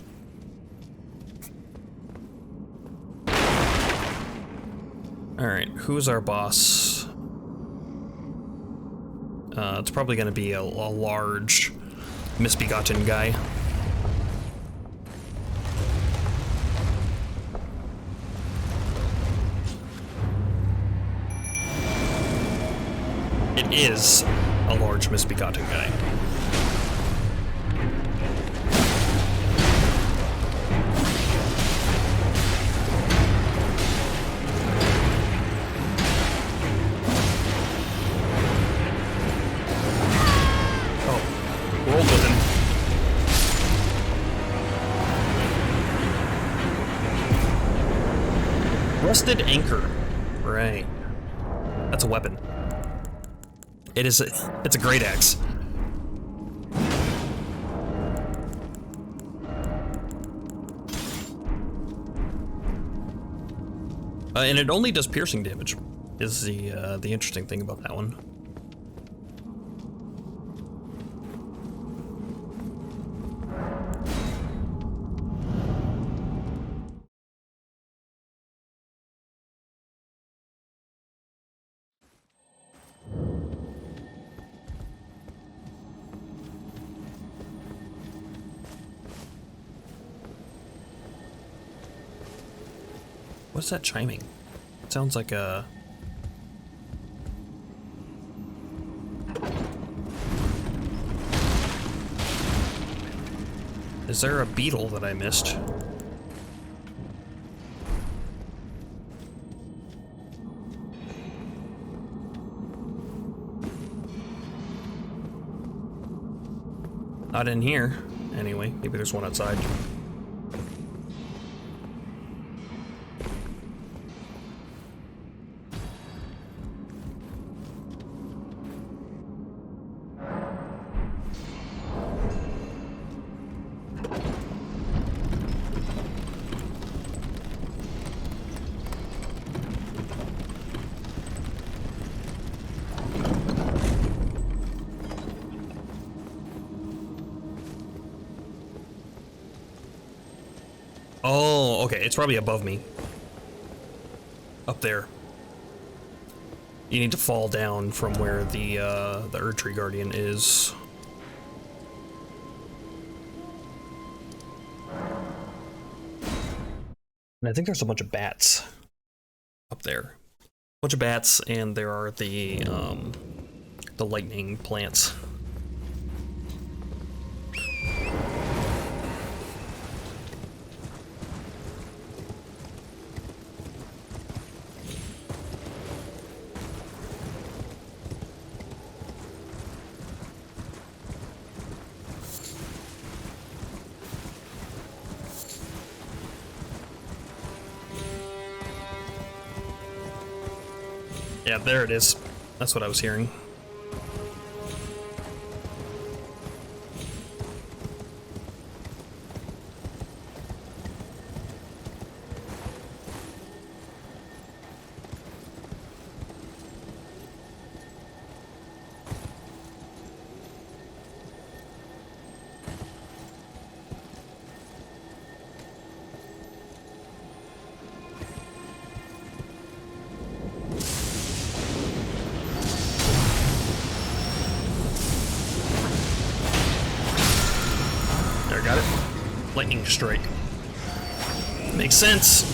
Alright, who's our boss? It's probably going to be a large, misbegotten guy. It is. a large misbegotten guy. Oh, rolled with him. Rusted anchor. Right. That's a weapon. It's a great axe. And it only does piercing damage, is the interesting thing about that one. What's that chiming? It sounds like a... Is there a beetle that I missed? Not in here. Anyway, maybe there's one outside. Oh, okay, it's probably above me. Up there. You need to fall down from where the Erdtree Guardian is. And I think there's a bunch of bats up there. A bunch of bats, and there are the lightning plants. Yeah, there it is. That's what I was hearing. Got it. Lightning strike. Makes sense.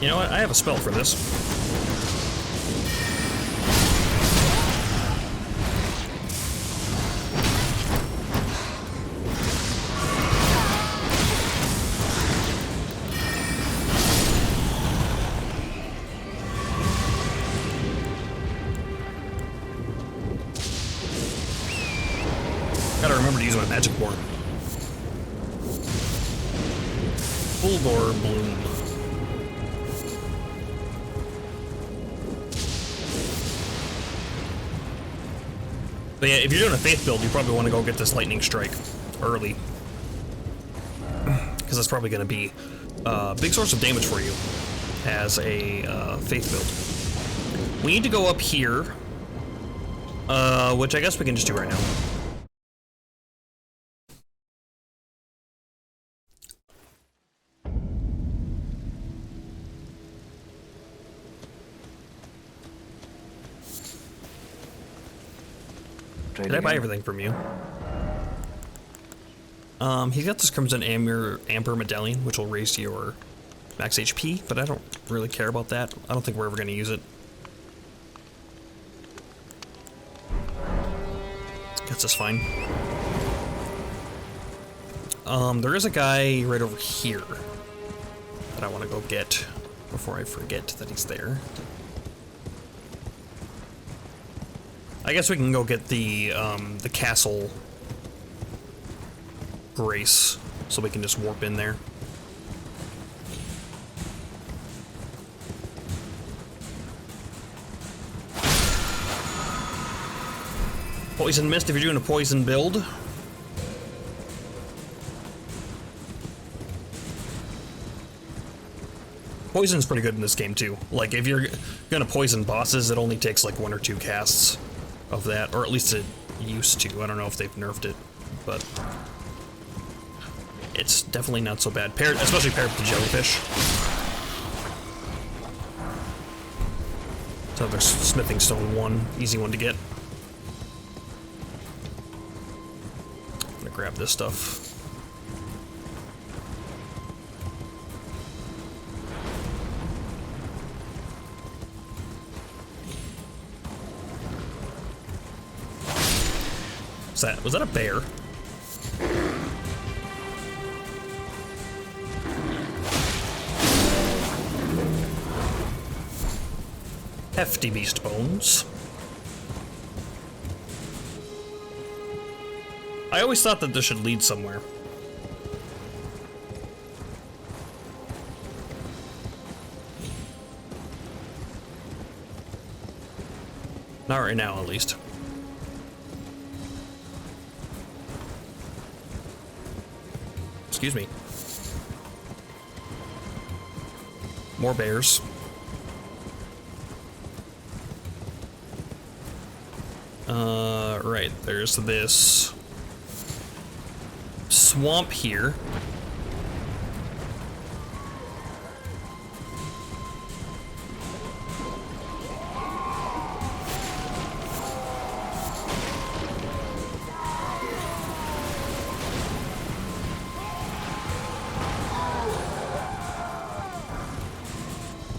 You know what? I have a spell for this. Gotta remember to use my magic ward. Fulgor Bloom. But yeah, if you're doing a faith build, you probably want to go get this lightning strike early, because that's probably going to be a big source of damage for you as a faith build. We need to go up here, which I guess we can just do right now. Did I buy everything from you? He got this Crimson Amber Medallion, which will raise your max HP, but I don't really care about that. I don't think we're ever going to use it. Guess it's fine. There is a guy right over here that I want to go get before I forget that he's there. I guess we can go get the castle grace, so we can just warp in there. Poison mist if you're doing a poison build. Poison's pretty good in this game too. Like if you're gonna poison bosses, it only takes like 1 or 2 casts of that, or at least it used to. I don't know if they've nerfed it, but it's definitely not so bad. Especially paired with the jellyfish. So there's smithing stone 1, easy one to get. I'm gonna grab this stuff. Was that a bear? Hefty beast bones. I always thought that this should lead somewhere. Not right now, at least. Excuse me. More bears. Right, there's this swamp here.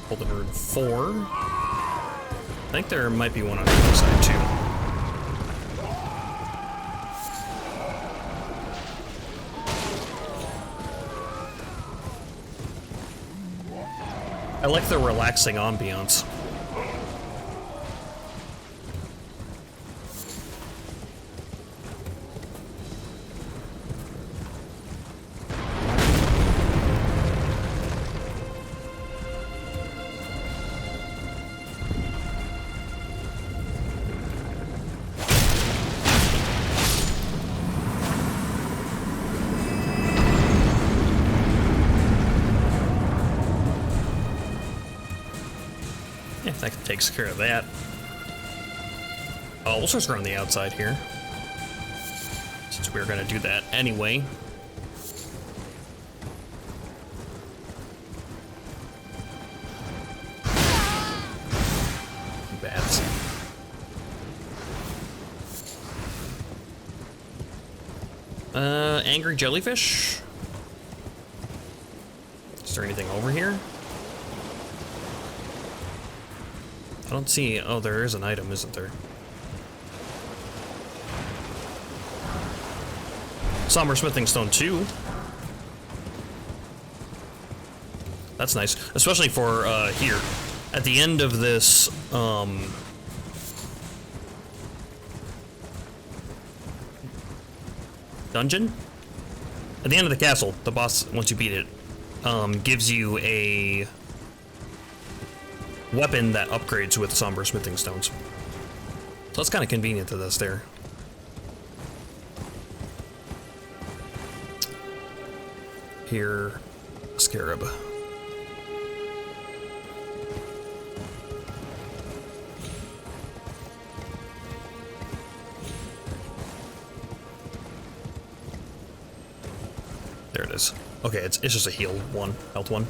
Golden Rune 4. I think there might be one on the other side too. I like the relaxing ambiance. Yeah, that takes care of that. Oh, we'll just run the outside here, since we're gonna do that anyway. Bats. Angry jellyfish? Is there anything over here? I don't see. Oh, there is an item, isn't there? Somber Smithing Stone 2. That's nice, especially for here at the end of this dungeon. At the end of the castle, the boss, once you beat it, gives you a weapon that upgrades with Somber Smithing Stones. So that's kind of convenient to this there. Here, Scarab. There it is. Okay, it's just a heal one, health one.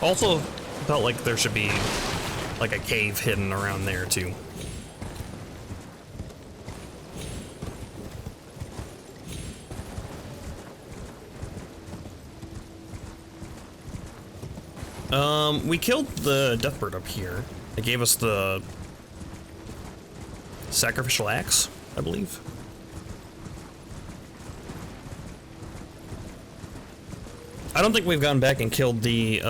Also, felt like there should be like a cave hidden around there too. We killed the Deathbird up here. It gave us the sacrificial axe, I believe. I don't think we've gone back and killed the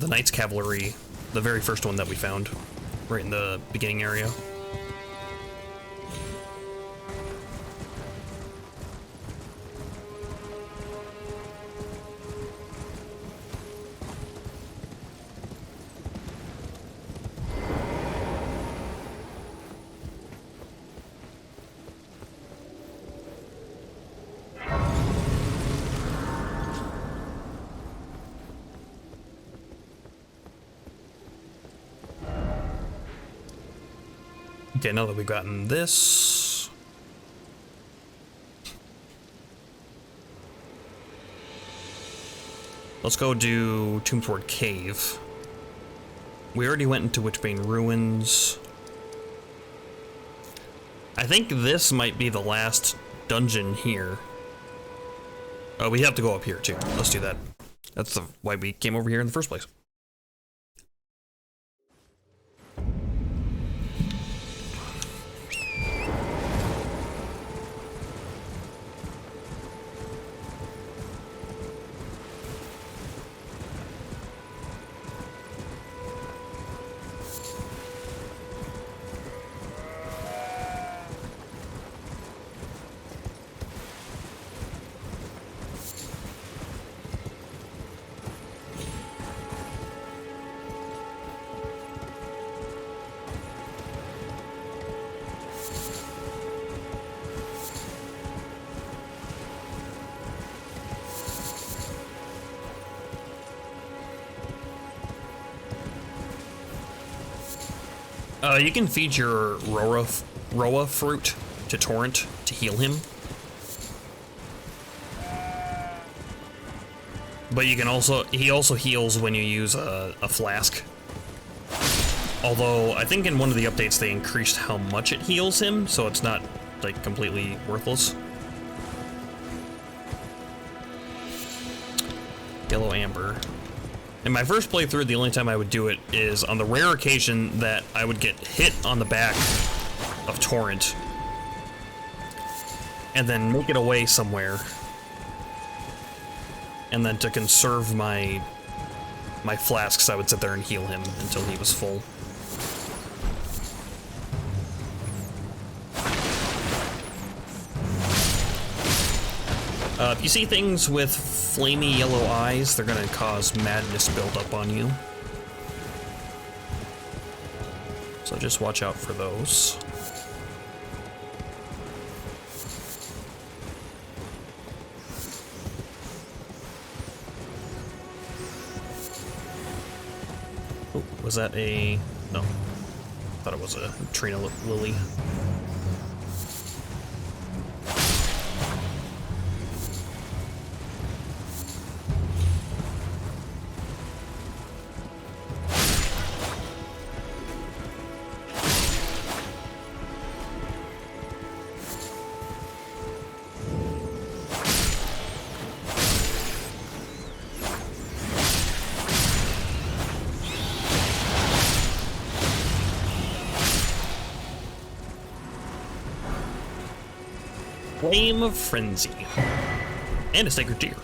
Knights Cavalry, the very first one that we found, right in the beginning area. Okay, now that we've gotten this, let's go do Tombsword Cave. We already went into Witchbane Ruins. I think this might be the last dungeon here. Oh, we have to go up here too. Let's do that. That's why we came over here in the first place. You can feed your Roa fruit to Torrent to heal him. But you can also, he also heals when you use a flask. Although, I think in one of the updates they increased how much it heals him, so it's not, like, completely worthless. Yellow Amber. In my first playthrough, the only time I would do it is on the rare occasion that I would get hit on the back of Torrent and then make it away somewhere, and then to conserve my flasks, I would sit there and heal him until he was full. If you see things with flamey yellow eyes, they're gonna cause madness build up on you. So just watch out for those. Oh, was that a... no. Thought it was a Trina Lily. Flame of Frenzy. And a Sacred Tear.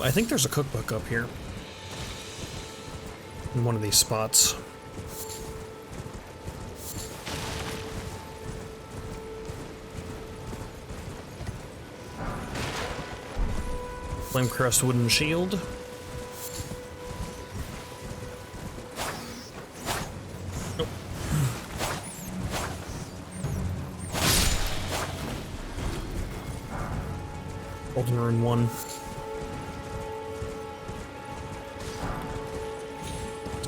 I think there's a cookbook up here in one of these spots. Flamecrest wooden shield. rune 1.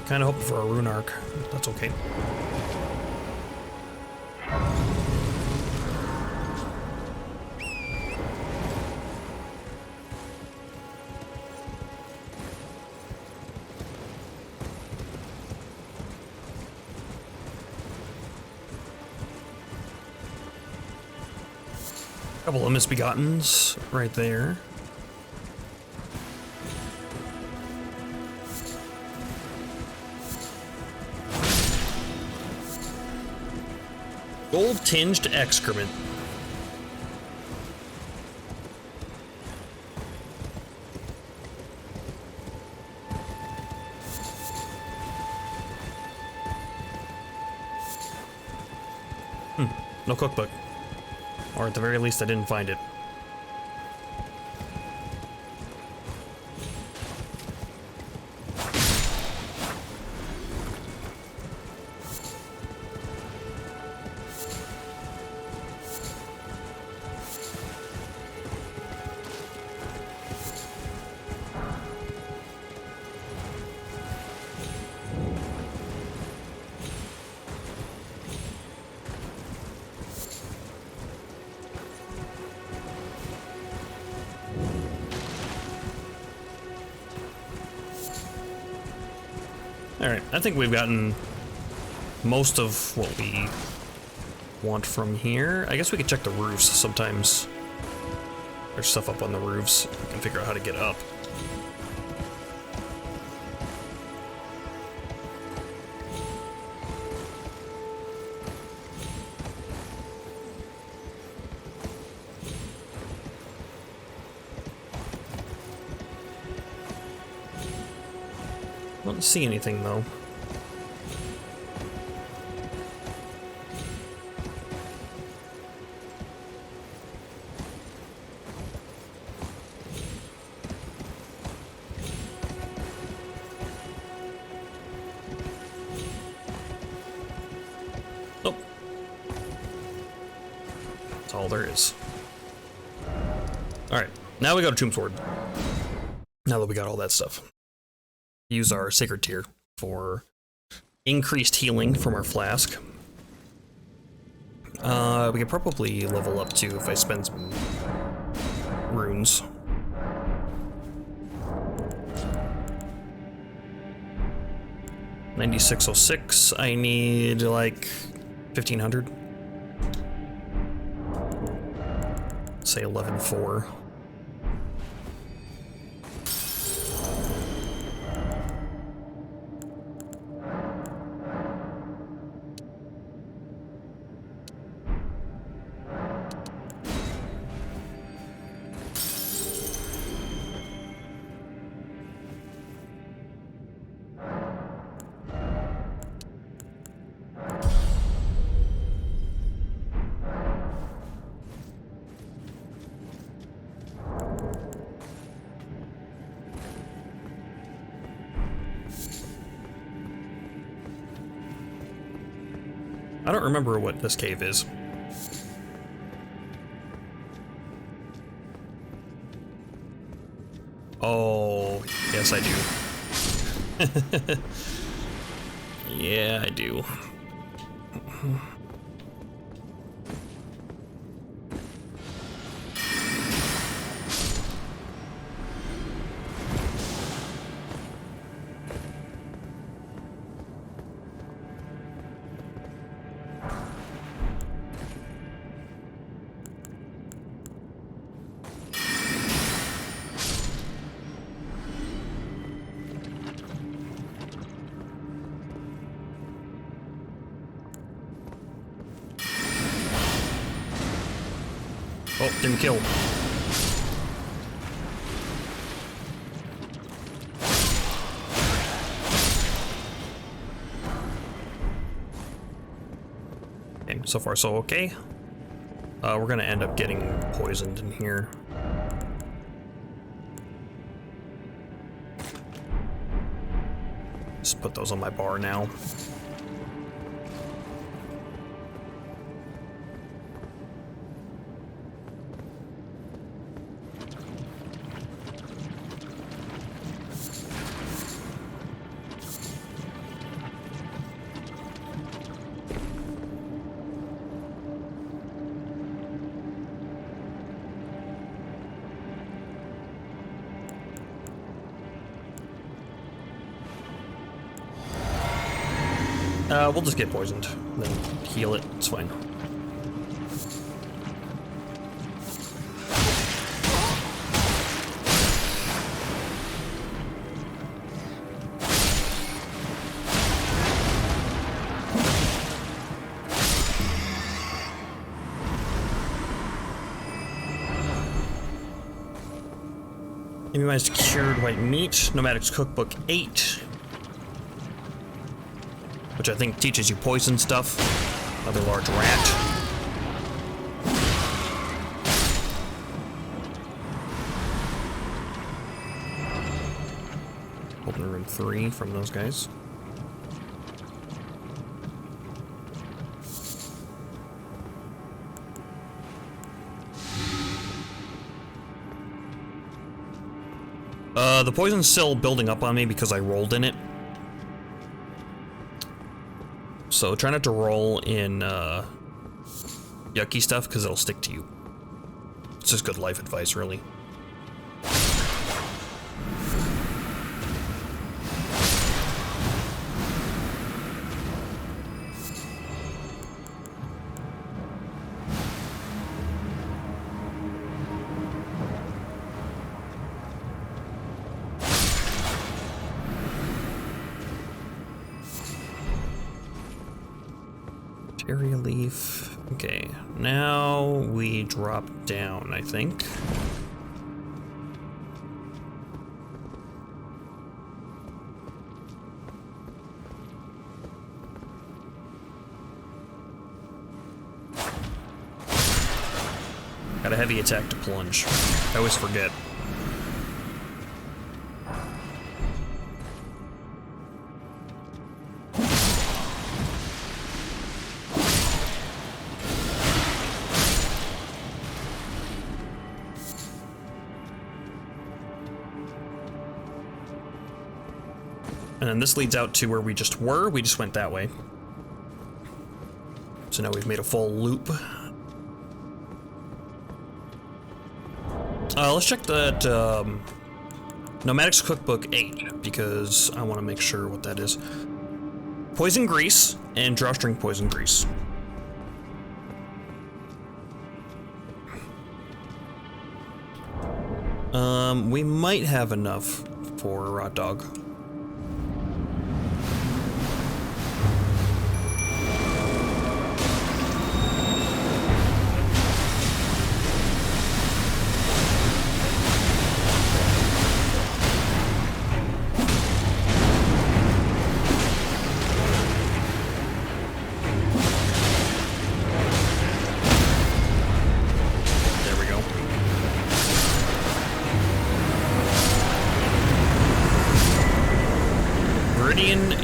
Kinda hoping for a rune arc. That's okay. Couple of misbegottens right there. Gold tinged excrement. No cookbook. Or at the very least, I didn't find it. Alright, I think we've gotten most of what we want from here. I guess we could check the roofs. Sometimes there's stuff up on the roofs. We can figure out how to get up. Don't see anything though. Nope. That's all there is. Alright, now we go to Tomb Sword. Now that we got all that stuff. Use our Sacred Tear for increased healing from our flask. We could probably level up too if I spend some runes. $96.06. I need like 1,500. Say 11.4. I don't remember what this cave is. Oh, yes I do. Yeah, I do. Oh, didn't kill. Okay, so far so okay. We're gonna end up getting poisoned in here. Just put those on my bar now. We'll just get poisoned, then heal it. It's fine. Immunized cured white meat. Nomadic's Cookbook 8. Which I think teaches you poison stuff. Another large rat. Open room 3 from those guys. The poison's still building up on me because I rolled in it. So try not to roll in yucky stuff because it'll stick to you. It's just good life advice, really. Cherry leaf. Okay, now we drop down, I think. Got a heavy attack to plunge. I always forget. And then this leads out to where we just were. We just went that way. So now we've made a full loop. Let's check that Nomadic's Cookbook 8, because I want to make sure what that is. Poison grease and drawstring poison grease. We might have enough for a raw dog.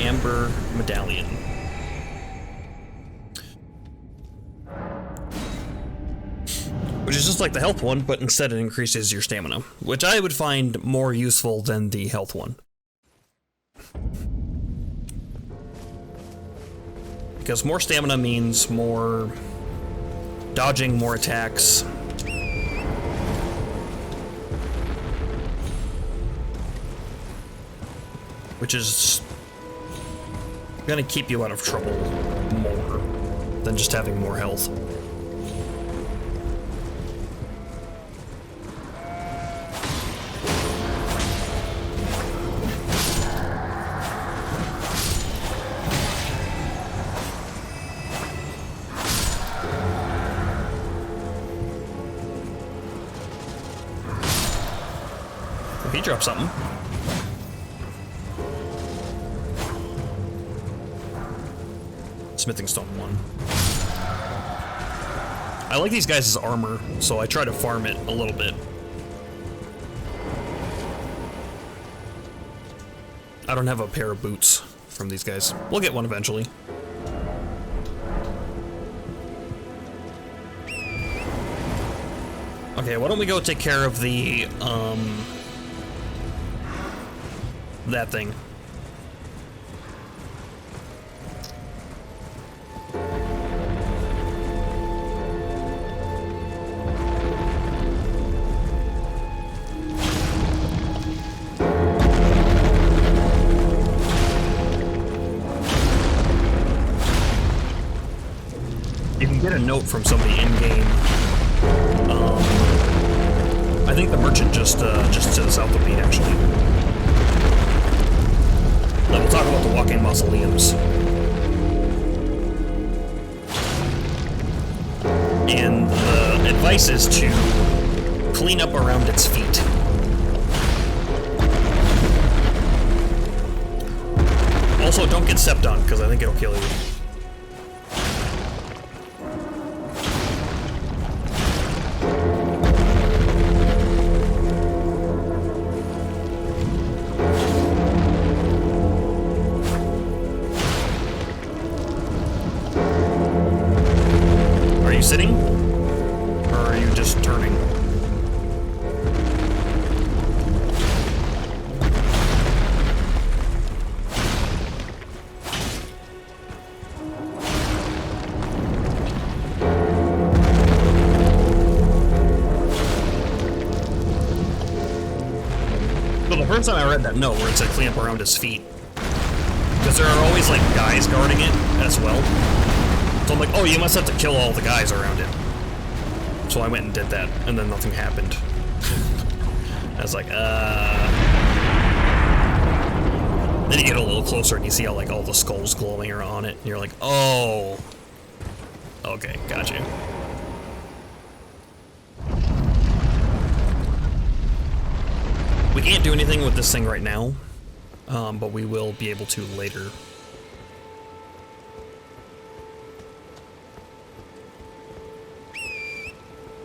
Amber medallion. Which is just like the health one, but instead it increases your stamina, which I would find more useful than the health one. Because more stamina means more dodging, more attacks. Which is gonna keep you out of trouble more than just having more health. If he drops something. Smithing Stone 1. I like these guys' armor, so I try to farm it a little bit. I don't have a pair of boots from these guys. We'll get one eventually. Okay, why don't we go take care of the, that thing. a note from somebody in game. I think the merchant just to the south of me, actually. Then we'll talk about the walking mausoleums. And the advice is to clean up around its feet. Also, don't get stepped on, because I think it'll kill you. Are you sitting? Or are you just turning? The first time I read that note where it said clean up around his feet, because there are always like guys guarding it as well. So I'm like, oh, you must have to kill all the guys around it. So I went and did that, and then nothing happened. I was like, Then you get a little closer and you see how like all the skulls glowing are on it, and you're like, oh, okay, gotcha. We can't do anything with this thing right now, but we will be able to later.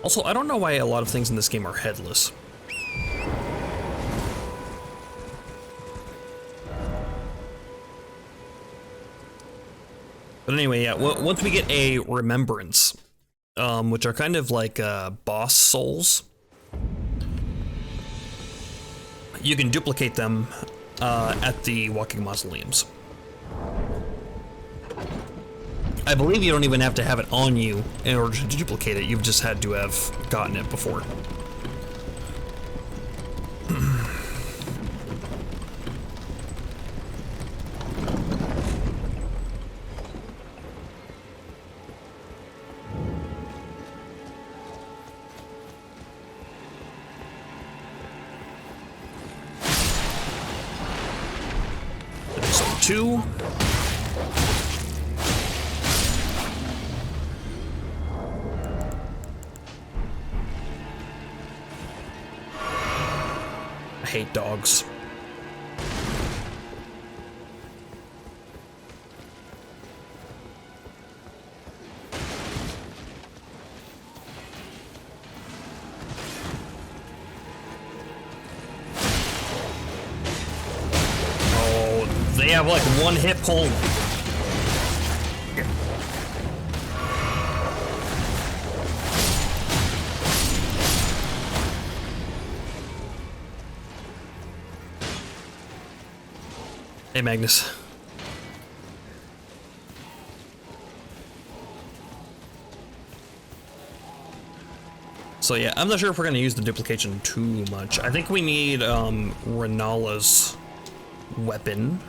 Also, I don't know why a lot of things in this game are headless. But anyway, yeah, once we get a remembrance, which are kind of like boss souls, you can duplicate them at the walking mausoleums. I believe you don't even have to have it on you in order to duplicate it. You've just had to have gotten it before. So 2. I hate dogs. Oh, they have like one hip hole. Hey, Magnus. So yeah, I'm not sure if we're gonna use the duplication too much. I think we need Renala's weapon.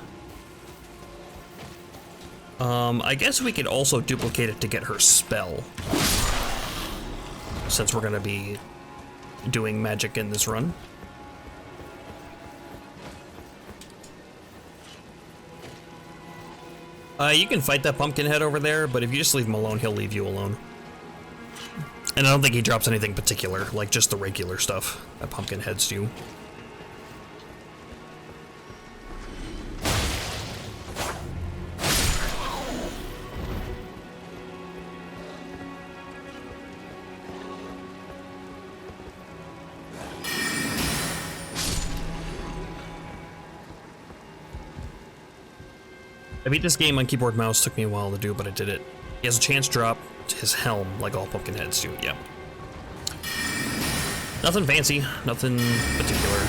I guess we could also duplicate it to get her spell, since we're gonna be doing magic in this run. You can fight that pumpkin head over there, but if you just leave him alone, he'll leave you alone. And I don't think he drops anything particular, like just the regular stuff that pumpkin heads do. I beat this game on keyboard mouse, took me a while to do, but I did it. He has a chance drop to his helm, like all pumpkin heads do, yeah. Nothing fancy, nothing particular.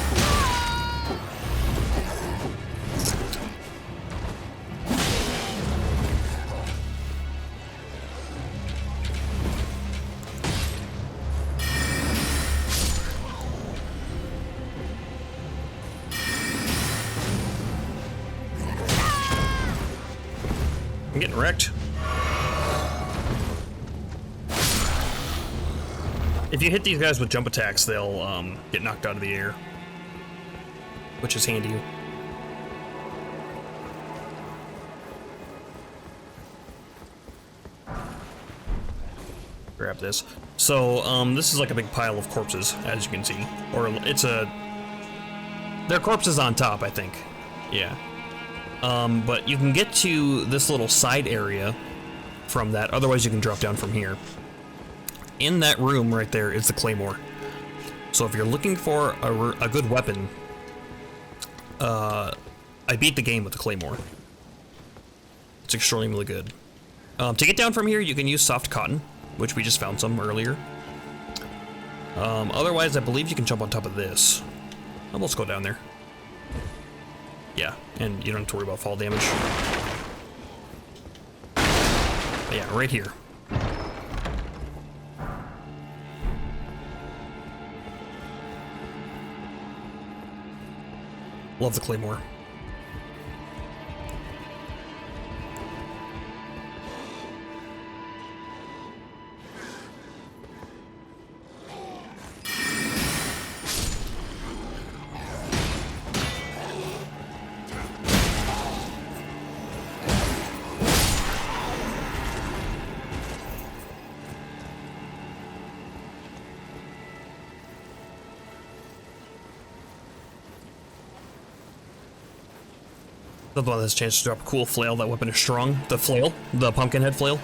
I'm getting wrecked. If you hit these guys with jump attacks, they'll get knocked out of the air, which is handy. Grab this. So, this is like a big pile of corpses, as you can see. Or it's a... They're corpses on top, I think. Yeah. But you can get to this little side area from that. Otherwise, you can drop down from here. In that room right there is the claymore. So if you're looking for a good weapon, I beat the game with the claymore. It's extremely good. To get down from here, you can use soft cotton, which we just found some earlier. Otherwise, I believe you can jump on top of this. Let's go down there. Yeah, and you don't have to worry about fall damage. Yeah, right here. Love the claymore. The one that has a chance to drop a cool flail. That weapon is strong. The flail, the pumpkin head flail.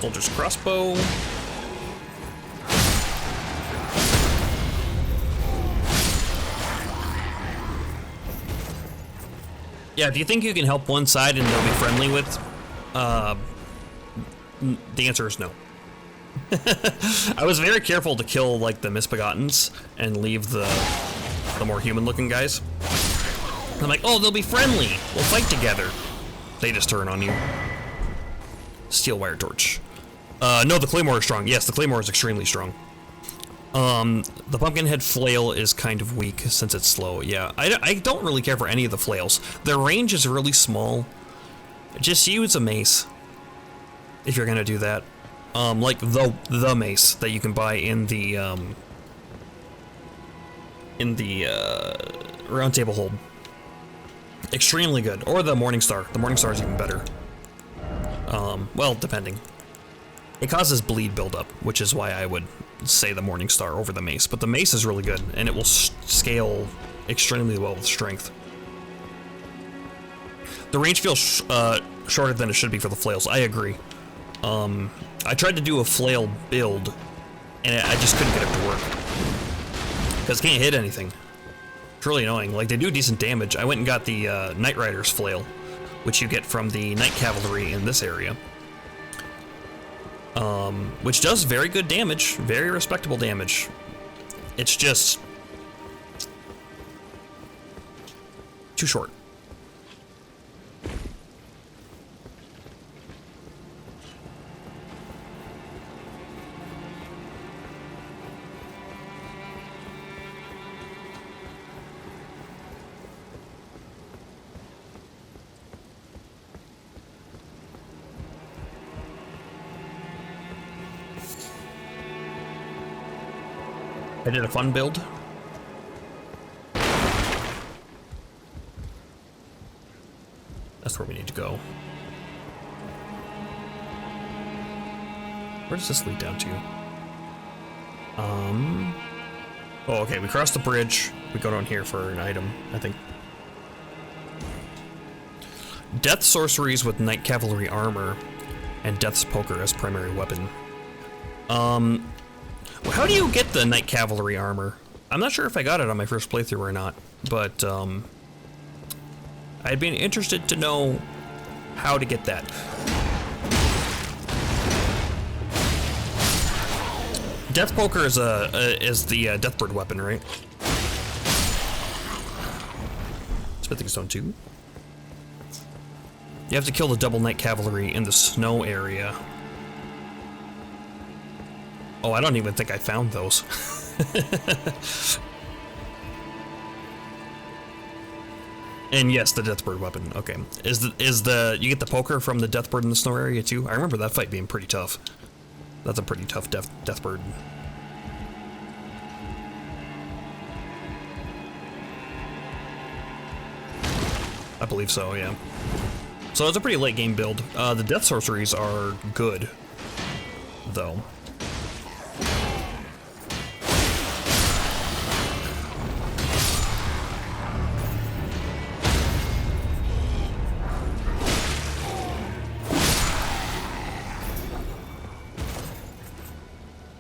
Soldier's crossbow. Yeah, if you think you can help one side and they'll be friendly with, the answer is no. I was very careful to kill, like, the misbegottens and leave the more human-looking guys. I'm like, oh, they'll be friendly. We'll fight together. They just turn on you. Steel wire torch. No, the claymore is strong. Yes, the claymore is extremely strong. The pumpkinhead flail is kind of weak since it's slow. Yeah, I don't really care for any of the flails. Their range is really small. Just use a mace if you're gonna do that. Like the mace that you can buy in the round table hold. Extremely good. Or the Morning Star. The Morning Star is even better. Well, depending. It causes bleed buildup, which is why I would say the Morning Star over the mace. But the mace is really good, and it will scale extremely well with strength. The range feels shorter than it should be for the flails. I agree. I tried to do a flail build, and I just couldn't get it to work. Because it can't hit anything. It's really annoying. Like, they do decent damage. I went and got the Knight Rider's flail, which you get from the Knight Cavalry in this area. Which does very good damage, very respectable damage. It's just too short. I did a fun build. That's where we need to go. Where does this lead down to? Oh, okay, we cross the bridge. We go down here for an item, I think. Death sorceries with Knight Cavalry armor and Death's poker as primary weapon. How do you get the Knight Cavalry armor? I'm not sure if I got it on my first playthrough or not, but I'd be interested to know how to get that. Death poker is the Deathbird weapon, right? Smithing stone 2. You have to kill the double Knight Cavalry in the snow area. Oh, I don't even think I found those. And yes, the Deathbird weapon. Okay. Is the you get the poker from the Deathbird in the snow area too? I remember that fight being pretty tough. That's a pretty tough Deathbird. I believe so, yeah. So it's a pretty late game build. The death sorceries are good, though.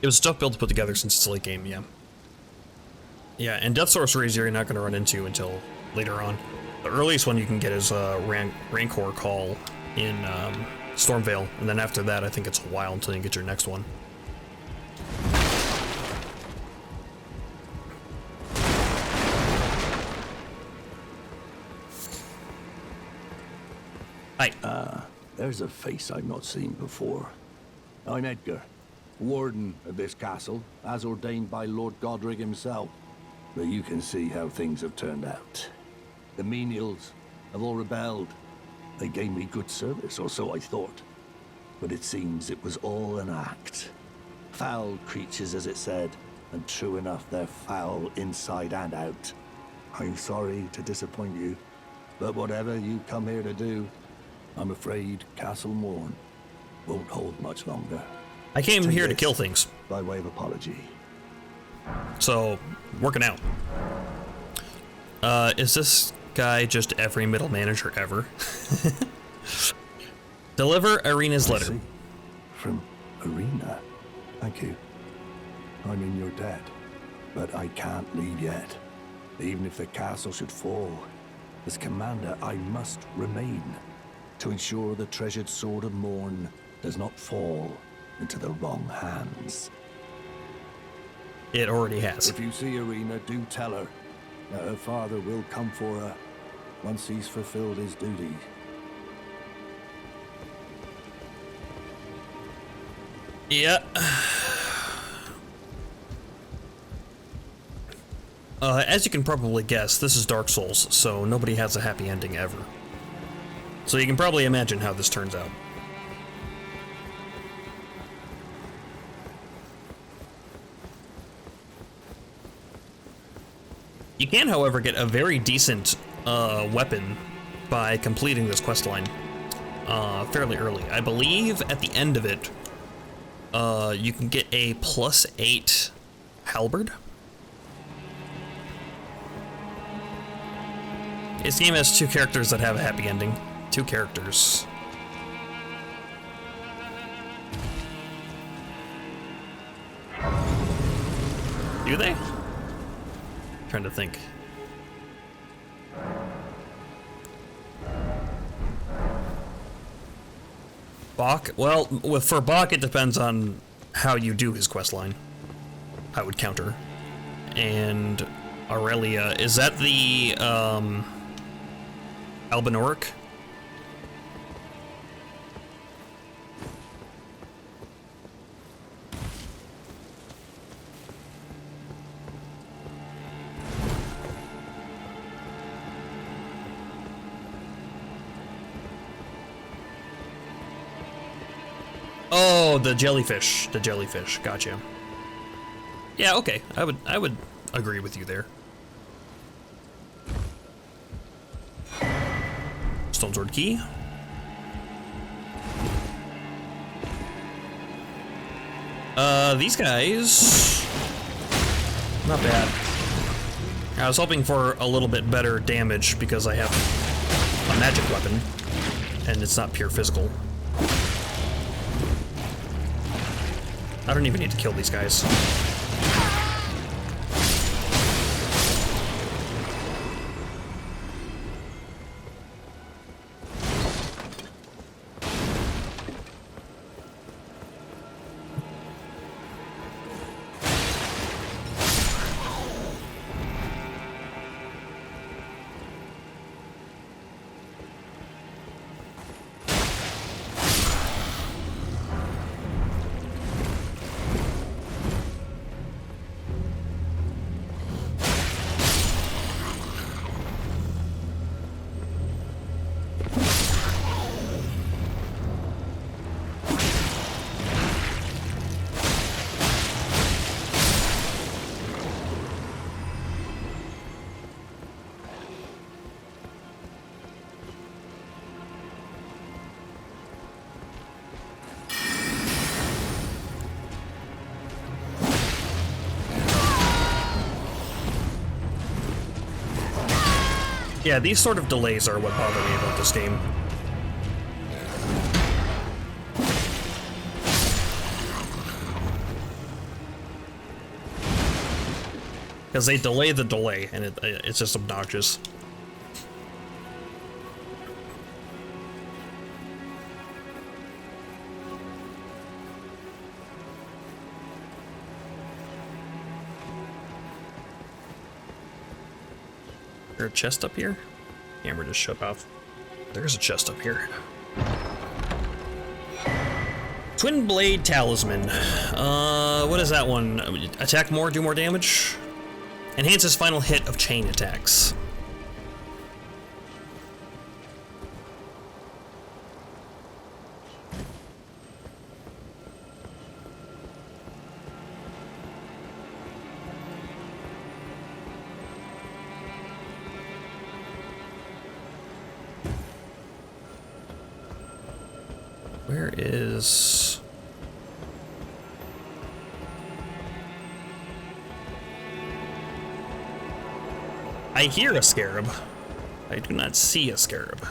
It was tough build to put together since it's a late game, yeah. Yeah, and death sorceries you're not going to run into until later on. The earliest one you can get is Rancor Call in Stormvale, and then after that I think it's a while until you get your next one. Hi. There's a face I've not seen before. I'm Edgar, warden of this castle, as ordained by Lord Godric himself. But you can see how things have turned out. The menials have all rebelled. They gave me good service, or so I thought. But it seems it was all an act. Foul creatures, as it said, and true enough, they're foul inside and out. I'm sorry to disappoint you, but whatever you come here to do, I'm afraid Castle Morn won't hold much longer. I came Take here to this kill things. by way of apology. So, working out. Is this guy just every middle manager ever? Deliver Arena's letter. See? From Arena. Thank you. I'm in your debt, but I can't leave yet. Even if the castle should fall, as commander, I must remain to ensure the treasured sword of Morn does not fall into the wrong hands. It already has. If you see Arena, do tell her that her father will come for her once he's fulfilled his duty. Yeah. As you can probably guess, this is Dark Souls, so nobody has a happy ending ever. So you can probably imagine how this turns out. You can, however, get a very decent weapon by completing this questline fairly early. I believe at the end of it, you can get a +8 halberd. This game has 2 characters that have a happy ending. 2 characters. Do they? Trying to think. Bach? Well, for Bach, it depends on how you do his questline. I would counter. And Aurelia, is that the Albinoric? Oh, the jellyfish. The jellyfish. Gotcha. Yeah, okay. I would agree with you there. Stone Sword Key. These guys... not bad. I was hoping for a little bit better damage because I have a magic weapon, and it's not pure physical. I don't even need to kill these guys. Yeah, these sort of delays are what bother me about this game. Because they delay the delay, and it's just obnoxious. Is there a chest up here? Camera just shut off. There's a chest up here. Twin Blade Talisman. What is that one? Attack more, do more damage? Enhances final hit of chain attacks. Where is... I hear a scarab. I do not see a scarab.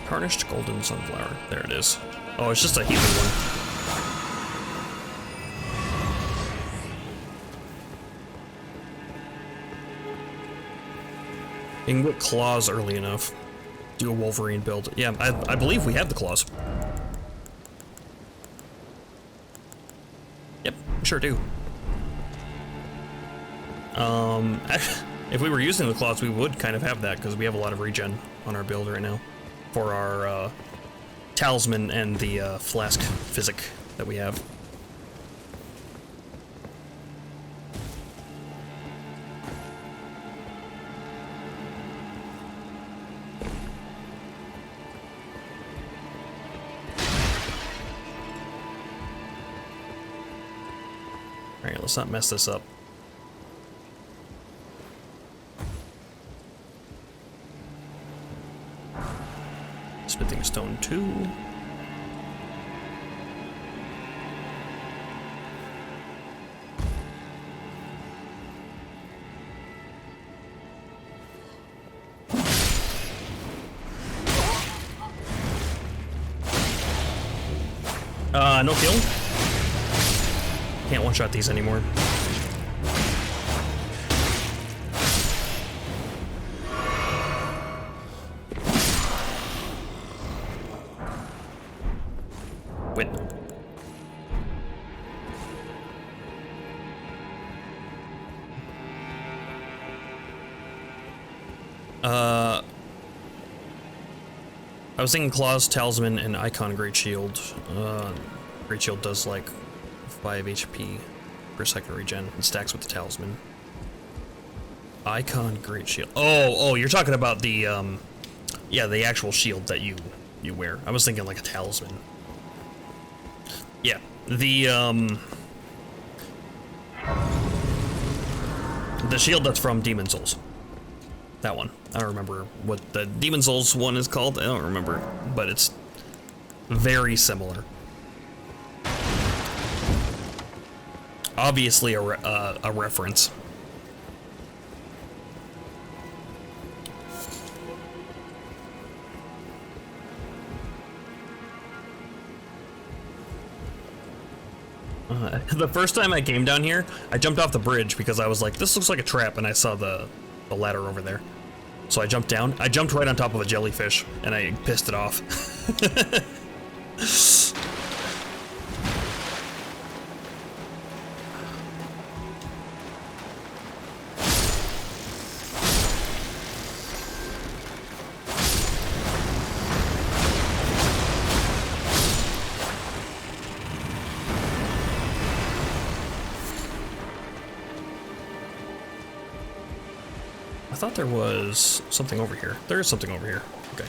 Tarnished golden sunflower. There it is. Oh, it's just a healing one. You can get claws early enough. Do a Wolverine build. Yeah, I believe we have the claws. Yep, sure do. If we were using the claws, we would kind of have that, because we have a lot of regen on our build right now. For our talisman and the flask physic that we have. Alright, let's not mess this up. Smithing stone 2. No kill? Can't one-shot these anymore. Win. I was thinking Claws, Talisman, and Icon Great Shield. Great Shield does like 5 HP per second regen and stacks with the Talisman. Icon Great Shield. Oh, you're talking about the yeah, the actual shield that you wear. I was thinking like a talisman. Yeah, the shield that's from Demon Souls. That one. I don't remember what the Demon Souls one is called. I don't remember, but it's very similar. Obviously a reference. The first time I came down here, I jumped off the bridge because I was like, this looks like a trap, and I saw the ladder over there. So I jumped down. I jumped right on top of a jellyfish, and I pissed it off. I thought there was something over here. There is something over here. Okay.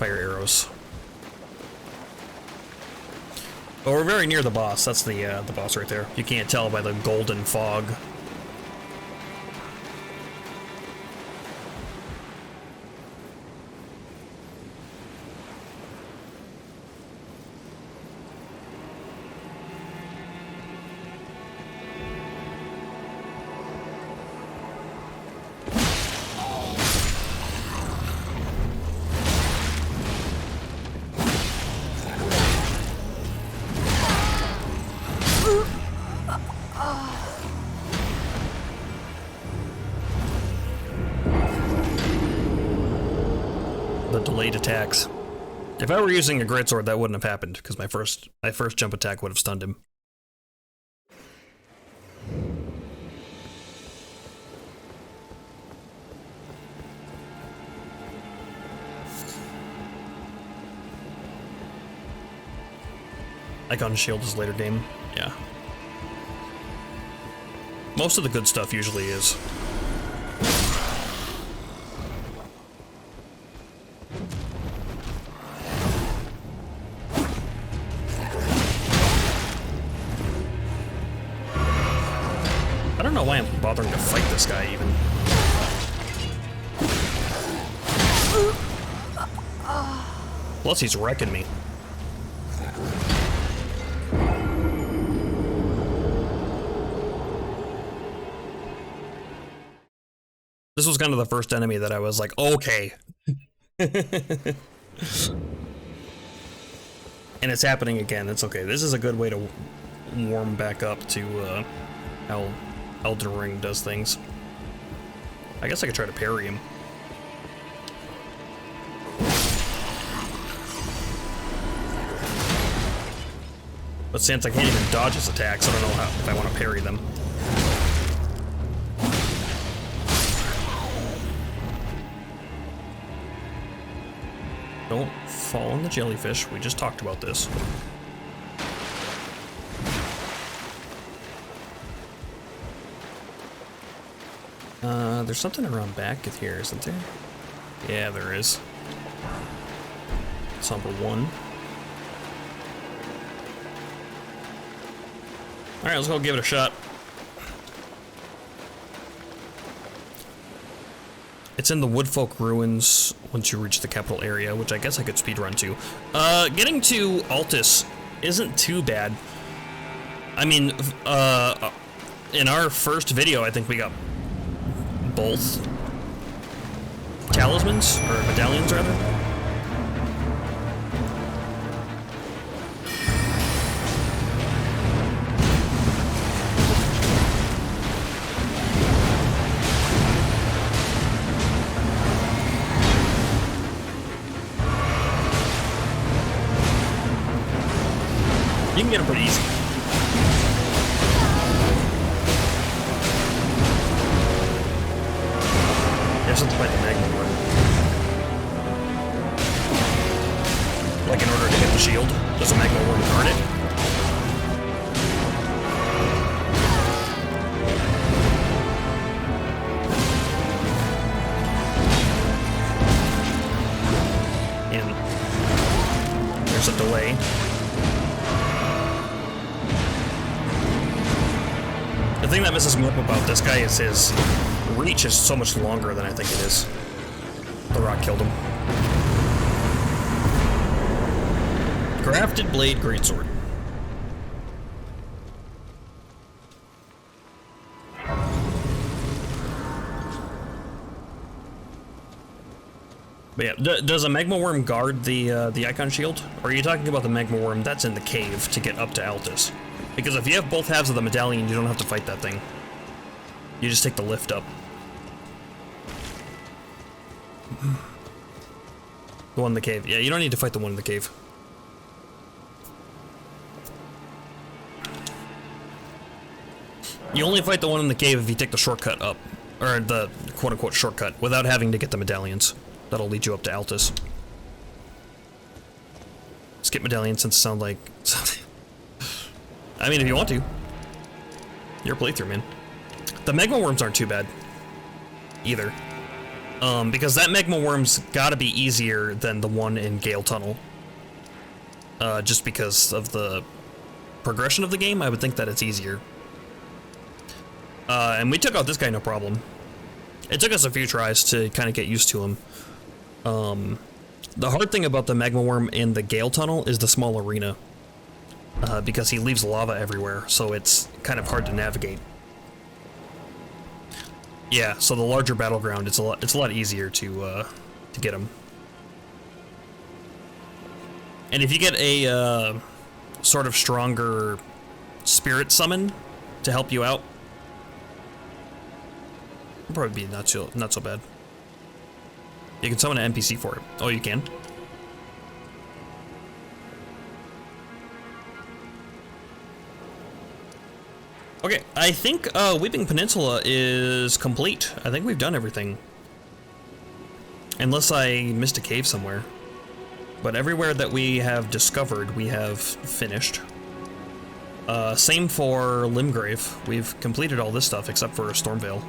Fire arrows. Well, we're very near the boss. That's the boss right there. You can't tell by the golden fog. delayed attacks. If I were using a greatsword, that wouldn't have happened, because my first jump attack would have stunned him. Icon shield is later game, yeah. Most of the good stuff usually is. I don't know why I'm bothering to fight this guy even. Plus he's wrecking me. This was kind of the first enemy that I was like, okay. And it's happening again. It's okay. This is a good way to warm back up to how Elden Ring does things. I guess I could try to parry him. But since I can't even dodge his attacks, I don't know if I want to parry them. Don't fall in the jellyfish. We just talked about this. There's something around back of here, isn't there? Yeah, there is. It's number 1. Alright, let's go give it a shot. It's in the Woodfolk Ruins once you reach the capital area, which I guess I could speedrun to. Getting to Altus isn't too bad. I mean, in our first video, I think we got both talismans, or medallions rather. You can get them pretty easy. There's something like the magma worm. Like in order to hit the shield, does a magma worm guard it? And there's a delay. The thing that messes me up about this guy is his reach is so much longer than I think it is. The rock killed him. Grafted Blade Greatsword. But yeah, does a magma worm guard the icon shield? Or are you talking about the magma worm that's in the cave to get up to Altus? Because if you have both halves of the medallion, you don't have to fight that thing. You just take the lift up. The one in the cave. Yeah, you don't need to fight the one in the cave. You only fight the one in the cave if you take the shortcut up. Or the quote-unquote shortcut, without having to get the medallions. That'll lead you up to Altus. Skip medallion since it sounds like... I mean, if you want to. Your playthrough, man. The magma worms aren't too bad. Either. Because that magma worm's gotta be easier than the one in Gale Tunnel. Just because of the progression of the game, I would think that it's easier. And we took out this guy no problem. It took us a few tries to kind of get used to him. The hard thing about the magma worm in the Gale Tunnel is the small arena. Because he leaves lava everywhere, so it's kind of hard to navigate. Yeah, so the larger battleground, it's a lot easier to get him. And if you get a sort of stronger spirit summon to help you out, it'll probably be not so bad. You can summon an NPC for it. Oh, you can? Okay, I think Weeping Peninsula is complete. I think we've done everything. Unless I missed a cave somewhere. But everywhere that we have discovered, we have finished. Same for Limgrave. We've completed all this stuff except for Stormvale.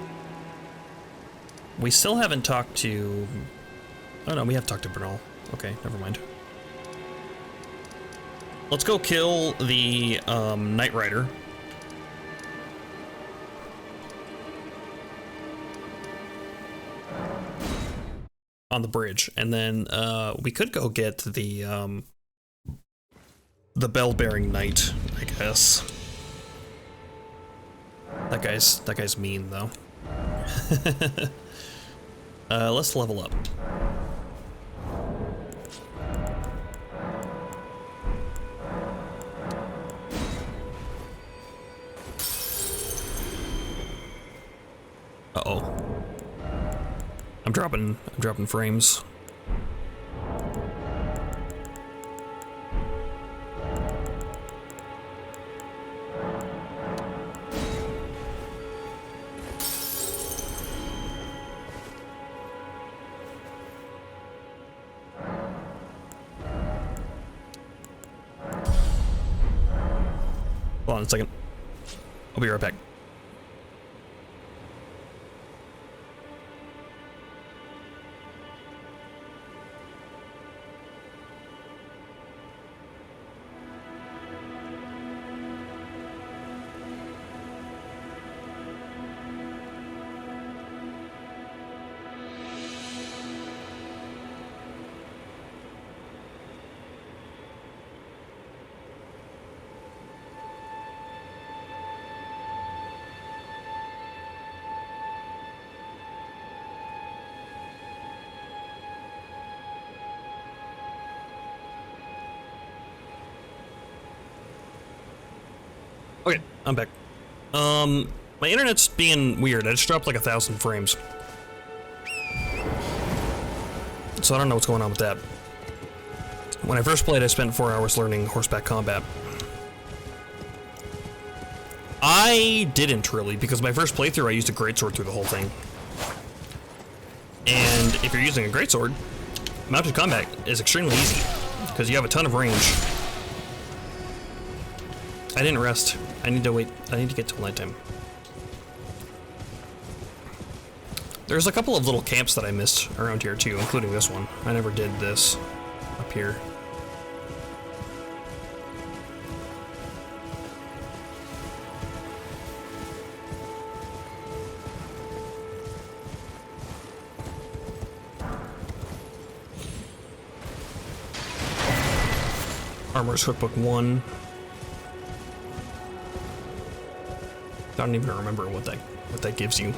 We still haven't talked to... Oh no, we have talked to Bernal. Okay, never mind. Let's go kill the Knight Rider. On the bridge, and then we could go get the bell-bearing knight, I guess. That guy's mean though. Let's level up. Uh-oh. I'm dropping frames. Hold on a second. I'll be right back. Okay, I'm back. My internet's being weird. I just dropped like 1,000 frames. So I don't know what's going on with that. When I first played, I spent 4 hours learning horseback combat. I didn't really, because my first playthrough I used a greatsword through the whole thing. And if you're using a greatsword, mounted combat is extremely easy, because you have a ton of range. I didn't rest. I need to wait. I need to get till nighttime. There's a couple of little camps that I missed around here too, including this one. I never did this up here. Armor's Cookbook 1. I don't even remember what that gives you.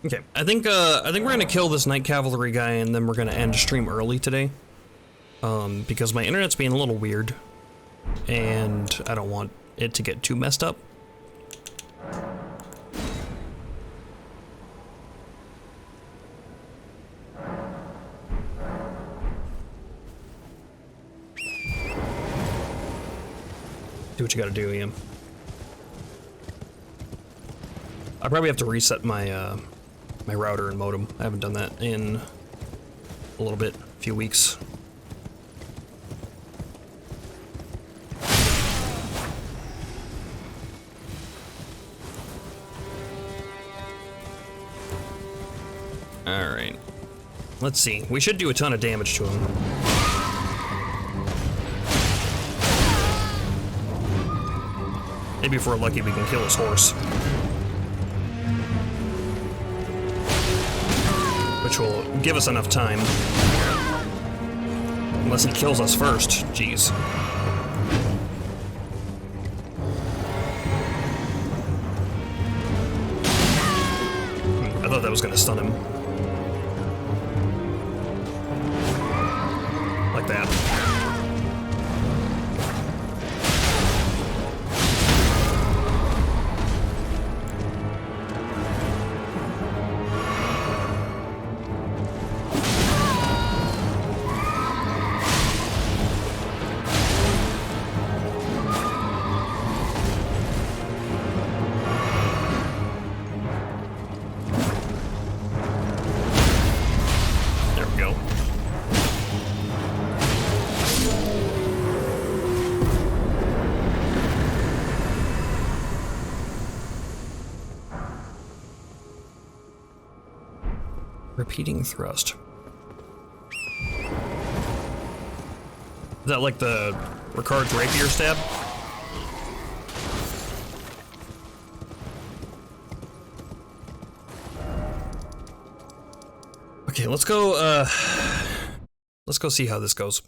Okay, I think we're gonna kill this Night Cavalry guy, and then we're gonna end stream early today. Because my internet's being a little weird, and I don't want it to get too messed up. Do what you gotta do, Ian. I probably have to reset my my router and modem. I haven't done that in a little bit, a few weeks. Alright. Let's see. We should do a ton of damage to him. Maybe if we're lucky we can kill his horse. which will give us enough time. Unless he kills us first. Jeez. I thought that was gonna stun him. Like that. There we go. Repeating thrust. Is that like the Ricard's rapier stab? Okay, let's go see how this goes.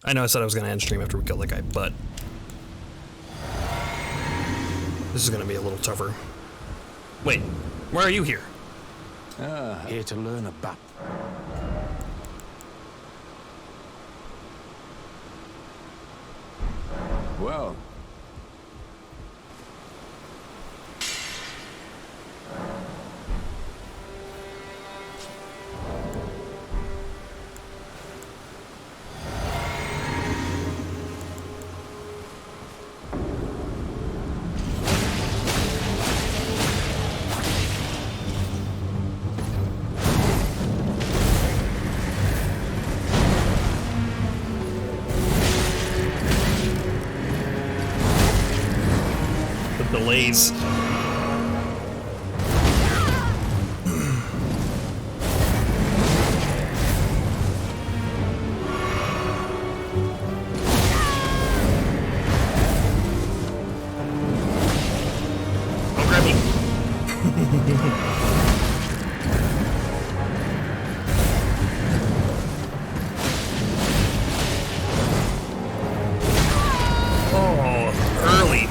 I know I said I was gonna end stream after we killed that guy, but this is gonna be a little tougher. Wait, why are you here? Here to learn about. Well. The delays. Don't grab me. Oh, early.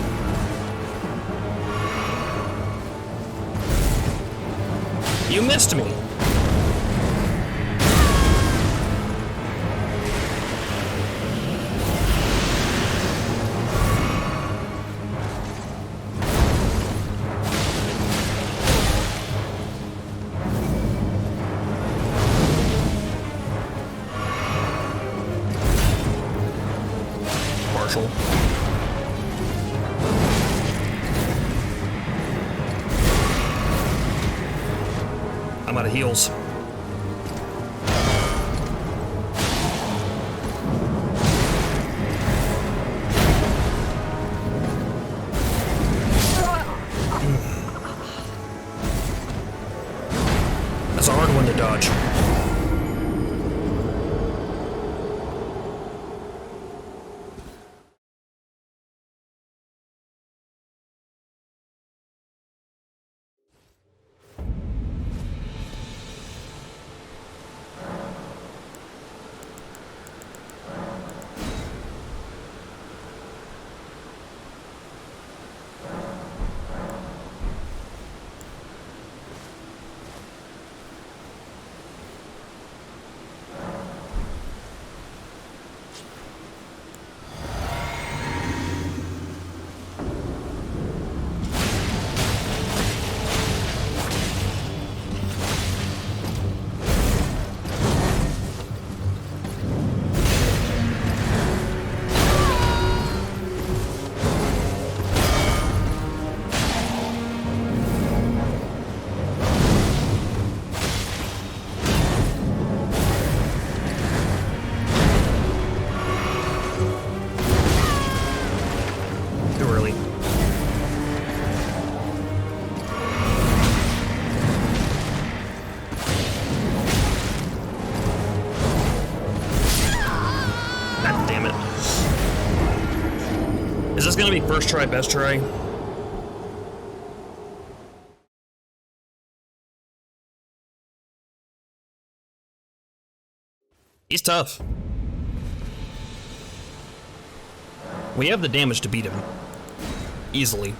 You missed me. Marshall. I'm out of heals. That's a hard one to dodge. Is this gonna be first try, best try? He's tough. We have the damage to beat him. Easily.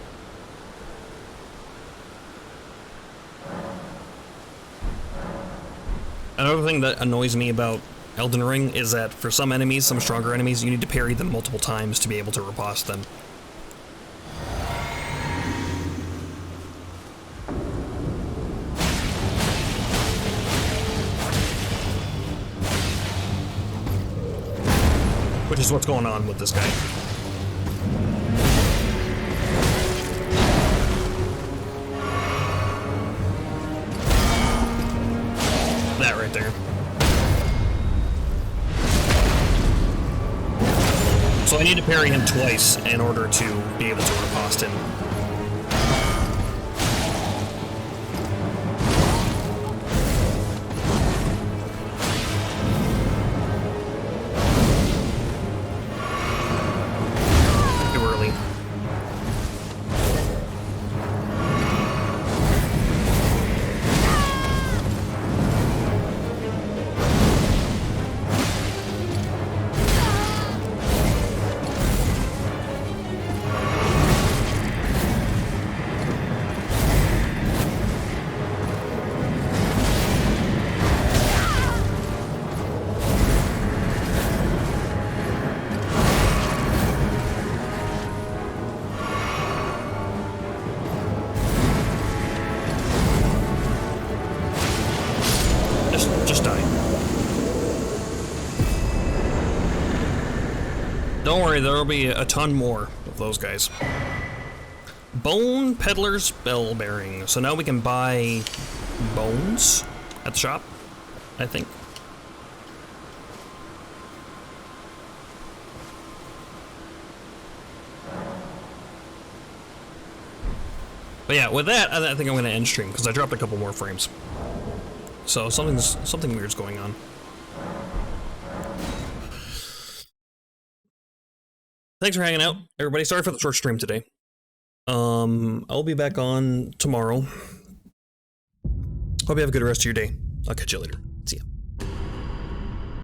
Another thing that annoys me about Elden Ring is that for some enemies, some stronger enemies, you need to parry them multiple times to be able to riposte them. Which is what's going on with this guy. That right there. So I need to parry him twice in order to be able to riposte him. Too early. Just die. Don't worry, there'll be a ton more of those guys. Bone Peddler's Bell Bearing. So now we can buy bones at the shop, I think. But yeah, with that, I think I'm going to end stream because I dropped a couple more frames. So something weird's going on. Thanks for hanging out, everybody. Sorry for the short stream today. I'll be back on tomorrow. Hope you have a good rest of your day. I'll catch you later. See ya.